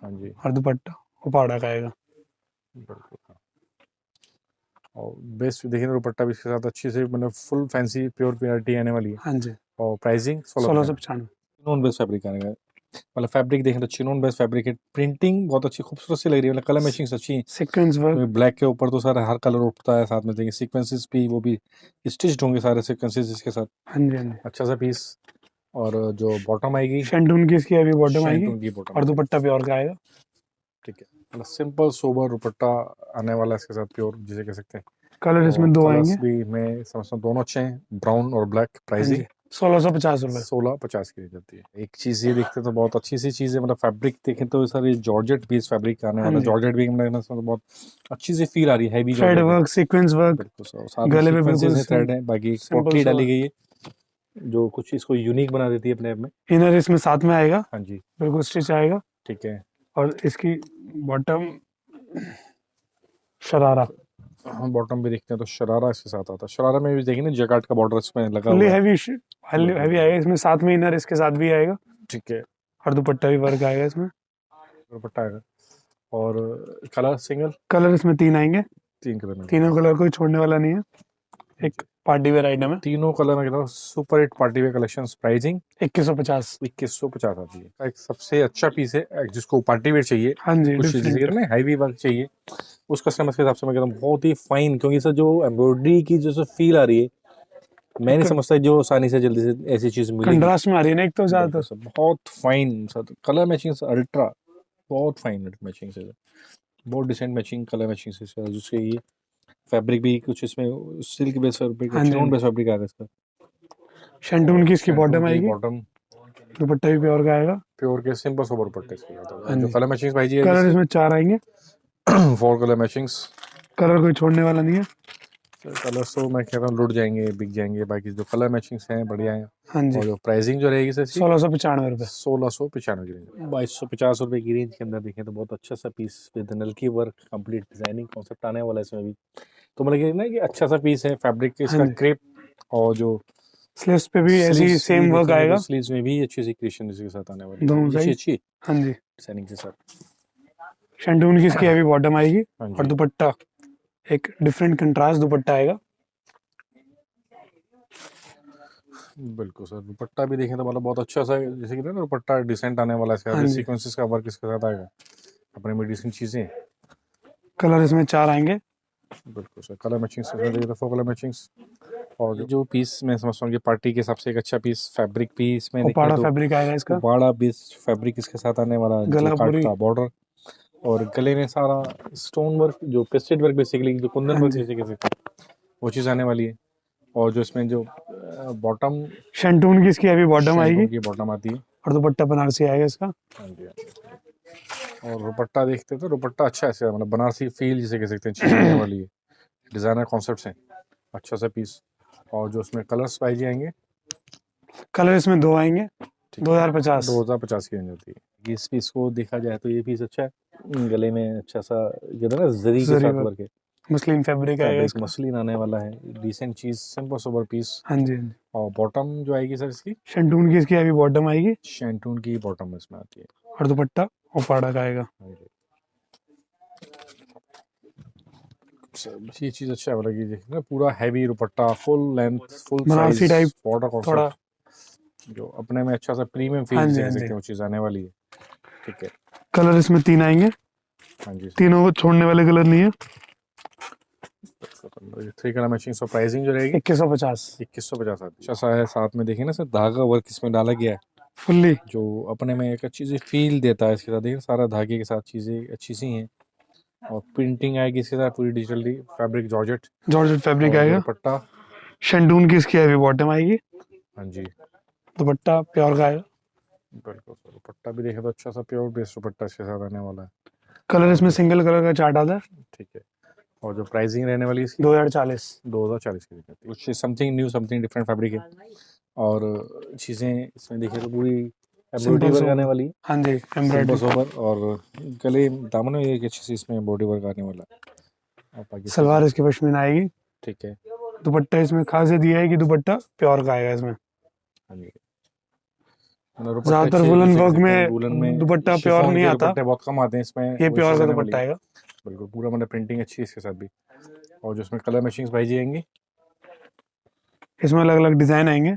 हाँ जी, और दुपट्टा उपाड़ा का आएगा। बिल्कुल। और बेस्ट देखिए ना, दुपट्टा भी इसके साथ अच्छी से, मतलब फुल फैंसी प्योर प्योरिटी आने वाली है, हाँ जी, और प्राइसिंग 1695। चिनोन बेस फैब्रिक आएगा, मतलब फैब्रिक देखें तो चिनोन बेस फैब्रिक है, प्रिंटिंग बहुत अच्छी खूबसूरत सी लग रही है, मतलब कलर मैचिंग अच्छी है, सीक्वेंस वर्क। ब्लैक के ऊपर तो सारा हर कलर उठता है, साथ में देखिए सीक्वेंसेस भी, वो भी स्टिच्ड होंगे सारे सीक्वेंसेस इसके साथ, हाँ जी हाँ जी, अच्छा सा पीस। और जो बॉटम आएगी, शैंटून की इसकी हैवी बॉटम आएगी शैंटून की बॉटम और आएगी, दुपट्टा प्योर का आएगा। ठीक है, मतलब सिंपल सोबर दुपट्टा आने वाला है इसके साथ, प्योर जिसे कह सकते हैं। कलर इसमें दो कलर्स आएंगे। भी मैं समझता हूँ दोनों अच्छे हैं, ब्राउन और ब्लैक। हाँ प्राइसिंग जी, 1650 रुपये। 1650 की जाती है। एक चीज़ ये देखते तो बहुत अच्छी सी चीज़ है, मतलब फैब्रिक देखें तो सर ये जॉर्जेट बेस फैब्रिक आने हाँ वाला है, जी, जॉर्जेट भी मतलब बहुत अच्छी सी फील आ रही है, हैवी थ्रेड जॉर्जेट है, वर्क, सीक्वेंस वर्क, बिल्कुल सर, साथ में गले पे सीक्वेंसेस बिल्कुल हैं, थ्रेड है, बाकी एक सिंपल पोटली डाली सोवर। गई है जो कुछ इसको यूनिक बना देती है अपने आप में। इनर इसमें साथ में आएगा, हाँ जी, बिल्कुल स्टिच आएगा। ठीक है। और इसकी बॉटम शरारा, हाँ, बॉटम भी देखते हैं तो शरारा इसके साथ आता है, शरारा में भी देखिए ना जैकार्ड का बॉर्डर इसमें लगा फुल्ली हुआ है, हैवी हैवी आएगा इसमें, साथ में इनर इसके साथ भी आएगा ठीक है, और दुपट्टा भी वर्क आएगा इसमें। दुपट्टा आएगा। और कलर सिंगल कलर इसमें 3 आएंगे, 3 कलर में, तीनों कलर कोई छोड़ने वाला नहीं है। एक पार्टी वेयर आइटम है, तीनों कलर में कहता हूँ super hit party wear collection. Pricing 2150। 2150 आती है, एक सबसे अच्छा पीस है जिसको पार्टी वेयर चाहिए, हाँ जी, कुछ चीज़ें डिफरेंट। ना हैवी वर्क चाहिए, उस कस्टमर के हिसाब से मैं कहता हूँ बहुत ही फाइन, क्योंकि सर जो एम्ब्रॉयडरी की जो फील आ रही है, मैं नहीं समझता जो आसानी से जल्दी से ऐसी चीज़ मिलेगी, कंट्रास्ट में आ रही है ना एक तो बिल्कुल ज्यादातर। सर, बहुत fine sir, colour matching ultra, बहुत फाइन मैचिंग से, बहुत डिसेंट मैचिंग, कलर मैचिंग से सर, जिसके ये फैब्रिक भी कुछ इसमें सिल्क बेस फैब्रिक, हाँ जी, चिनोन बेस फैब्रिक आ गया इसका, शैंटून की इसकी बॉटम आएगी, बॉटम दुपट्टा भी प्योर का आएगा। प्योर के सिंपल सोबर दुपट्टे इसके साथ हाँ जो जी, कलर मैचिंग भाई जी कलर इसमें 4 आएंगे, 4 कलर मैचिंग्स। कलर कोई छोड़ने वाला नहीं है। कलर्स तो मैं कह रहा हूँ लुट जाएंगे, बिक जाएंगे, बाकी जो कलर मैचिंग्स हैं बढ़िया हैं। हाँ जी, और जो प्राइसिंग जो रहेगी सर 1695 रुपये। 1695 की रेंज, 2250 रुपये की रेंज के अंदर देखें तो बहुत अच्छा सा पीस विद नल्की वर्क, कंप्लीट डिजाइनिंग कॉन्सेप्ट आने वाला है इसमें भी, तो मतलब ये ना कि अच्छा सा पीस है, फैब्रिक इसका हाँ जी, क्रेप, और जो स्लीव्स पे भी ऐसी स्लीव्स सेम वर्क आएगा स्लीव्स में भी अच्छी सी क्रिएशन इसके साथ आने वाली दोनों है, अच्छी साइड। अच्छी हाँ जी, डिजाइनिंग के साथ। शैंटून की इसकी हैवी बॉटम आएगी हाँ और जी, दुपट्टा एक डिफरेंट कंट्रास्ट दुपट्टा आएगा। बिल्कुल सर, दुपट्टा भी देखें तो मतलब बहुत अच्छा सा, जैसे कि ना दुपट्टा डिसेंट आने वाला है, हाँ जी, सीक्वेंसेस का वर्क इसके साथ आएगा, अपने में डिसेंट चीज़ें, कलर इसमें 4 आएंगे। बिल्कुल सर, कलर मैचिंग्स देखिए तो 4 कलर मैचिंग्स। और जो पीस मैं समझता हूँ कि पार्टी के हिसाब से एक अच्छा पीस, फैब्रिक पीस में देखें उपाड़ा तो फैब्रिक आएगा इसका, बड़ा बेस फैब्रिक इसके साथ आने वाला, गला जैकार्ड पूरी। का बॉर्डर, और गले में सारा स्टोन वर्क, जो पेस्टेड वर्क बेसिकली, जो कुंदन हाँ वर्क जी। जैसे कह सकते हैं, वो चीज़ आने वाली है। और जो इसमें जो बॉटम, शैंटून की इसकी हैवी बॉटम आएगी की बॉटम आती है। और दुपट्टा बनारसी आएगा इसका। हाँ जी, हाँ जी। और दुपट्टा देखते हैं तो दुपट्टा अच्छा है, ऐसे मतलब बनारसी फील जिसे कह सकते हैं, चीज़ आने वाली है। डिज़ाइनर कॉन्सेप्ट्स हैं, अच्छा सा पीस। और जो उसमें कलर्स पाए जाएंगे, कलर इसमें 2 आएंगे, ठीक है, 2050। 2050 की रेंज होती है। इस पीस को देखा जाए तो ये पीस अच्छा है, गले में अच्छा सा ये ना जरी के जरी साथ वर्क। वर्क है, मसलिन फैब्रिक आएगा फैब्रिक इसका। मसलिन आने वाला है, डिसेंट चीज़, सिंपल सोबर पीस। हाँ जी, हाँ जी। और बॉटम जो आएगी सर इसकी, शैंटून की इसकी हैवी बॉटम आएगी शैंटून की बॉटम इसमें आती है। और दुपट्टा ओपाड़ा का आएगा। हाँ जी। ये चीज़ अच्छा है, मतलब कि देखिए ना, पूरा हैवी दुपट्टा, full length, full Banarasi size, type border थोड़ा। कॉन्सेप्ट, जो अपने में अच्छा सा प्रीमियम हाँ फील जी, से हाँ कह जी। सकते हैं, वो चीज़ आने वाली है। ठीक है, कलर इसमें 3 आएंगे, हाँ जी। तीनों को छोड़ने वाले कलर नहीं है। 3 कलर मैचिंग, सो प्राइसिंग जो रहेगी 2150 2150। अच्छा सा है, साथ में देखिए ना सर, धागा वर्क इसमें डाला गया है, फुल्ली। जो अपने में एक अच्छी सी फील देता है। इसके साथ देखिए सारा धागे के साथ चीज़ें अच्छी सी हैं। और प्रिंटिंग आएगी इसके साथ पूरी digitally, fabric georgette. Georgette fabric और जो आएगा। दुपट्टा, शैंटून की इसकी हैवी बॉटम आएगी, हाँ जी, दुपट्टा प्योर का आएगा। बिल्कुल सर। दुपट्टा भी देखे तो अच्छा सा प्योर बेस दुपट्टा इसके साथ आने वाला है। कलर इसमें सिंगल कलर का चार्ट आता है। ठीक है, और जो प्राइसिंग रहने वाली है इसकी 2040। 2040 की दिक्कत है। कुछ something new, something different fabric है। और चीज़ें इसमें देखिए तो पूरी एम्ब्रॉयडरी सिंपल वर्क आने सोबर। वाली है, हाँ जी, सिंपल एम्ब्रॉयडरी। सोबर। और गले दामन में एक अच्छी सी इसमें एम्ब्रॉयडरी वर्क आने वाला है। और बाकी सलवार इसकी पश्मीना आएगी। ठीक है, दुपट्टा इसमें खासियत ये है कि दुपट्टा प्योर का आएगा इसमें। हाँ जी। मतलब दुपट्टे ज्यादातर अच्छे वुलन जिसे कह वर्क सकते हैं, वुलन में में दुपट्टा प्योर शिफॉन नहीं के आता, दुपट्टे बहुत कम आते हैं, इसमें ये वो प्योर चीज़ का आने वाली दुपट्टा है। आएगा। बिल्कुल पूरा मतलब प्रिंटिंग अच्छी है इसके साथ भी। और जो इसमें कलर मैचिंग्स पाई जाएंगी, इसमें अलग अलग डिजाइन आएंगे।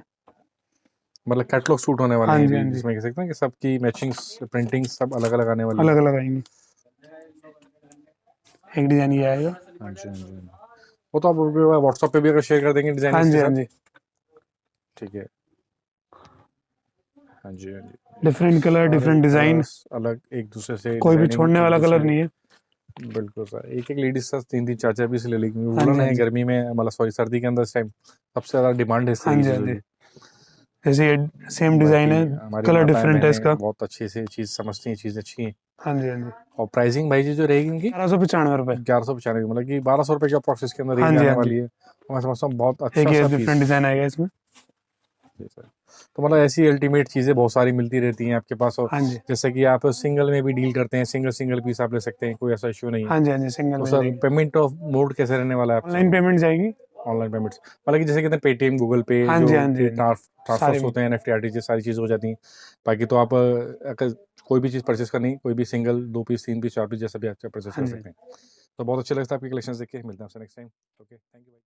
मतलब कैटलॉग सूट होने वाले हाँ हैं जी, अभी, हाँ जी, जिसमें कह सकते हैं कि सबकी मैचिंग्स, प्रिंटिंग सब अलग अलग आने वाली है। अलग अलग आएंगी। एक डिजाइन ये आएगा। हाँ जी, हाँ जी, हाँ जी। वो तो आप व्हाट्सएप पे भी अगर शेयर कर देंगे डिजाइन हाँ इसके जी, हाँ साथ। जी। ठीक है, हाँ जी, हाँ जी। डिफरेंट कलर, सारे डिफरेंट डिजाइन, colours अलग एक दूसरे से, कोई भी डिजाइनिंग छोड़ने एक वाला दूसरे कलर नहीं है। बिल्कुल सर। एक एक लेडीज सर 3 3 4 4 पीस ले लेगी। हाँ वुलन जी, हाँ है जी, गर्मी में, मतलब सॉरी सर्दी के अंदर इस टाइम सबसे ज़्यादा डिमांड है इस हाँ तरह की जी, हाँ चीज़ों जी। की। जैसे ये सेम डिजाइन बाकी है, हमारी कलर माताएं डिफरेंट है बहनें इसका। बहुत अच्छे से चीज़ समझती हैं, चीज़ अच्छी हैं। हाँ जी, हाँ जी। और प्राइसिंग भाई जी जो रहेगी इनकी 1195 रुपये। 1195, मतलब कि 1200 रुपये के अप्रॉक्स इसके अंदर हाँ रेंज जी, आने हाँ जी। वाली है। मैं समझता हूँ बहुत एक अच्छा ये सा डिफरेंट पीस। डिजाइन आएगा इसमें। जी सर। तो मतलब ऐसी अल्टीमेट चीज़ें बहुत सारी मिलती रहती हैं आपके पास। और हाँ जी, जैसे कि आप सिंगल में भी डील करते हैं, सिंगल सिंगल पीस आप ले सकते हैं, कोई ऐसा इश्यू नहीं है। हाँ जी, हाँ जी, सिंगल तो मिल सर जाएगी। पेमेंट ऑफ मोड कैसे रहने वाला है ऑनलाइन आपका? पेमेंट जाएगी। ऑनलाइन पेमेंट्स, मतलब कि जैसे कहते हैं पेटीएम, गूगल पे, हाँ जो जी, हाँ जी, भी हाँ जी। सारी ट्रांसफर्स होते हैं, एनएफटी, आरटीजीएस, सारी चीज़ हो जाती हैं। बाकी तो आप अगर कोई भी चीज़ परचेस करनी, कोई भी सिंगल 2 पीस 3 पीस 4 पीस जैसा भी आप परचेस हाँ कर जी। सकते हैं। तो बहुत अच्छे लगता है आपके कलेक्शन देख के। मिलते हैं आपसे next time. Okay, thank you भाई।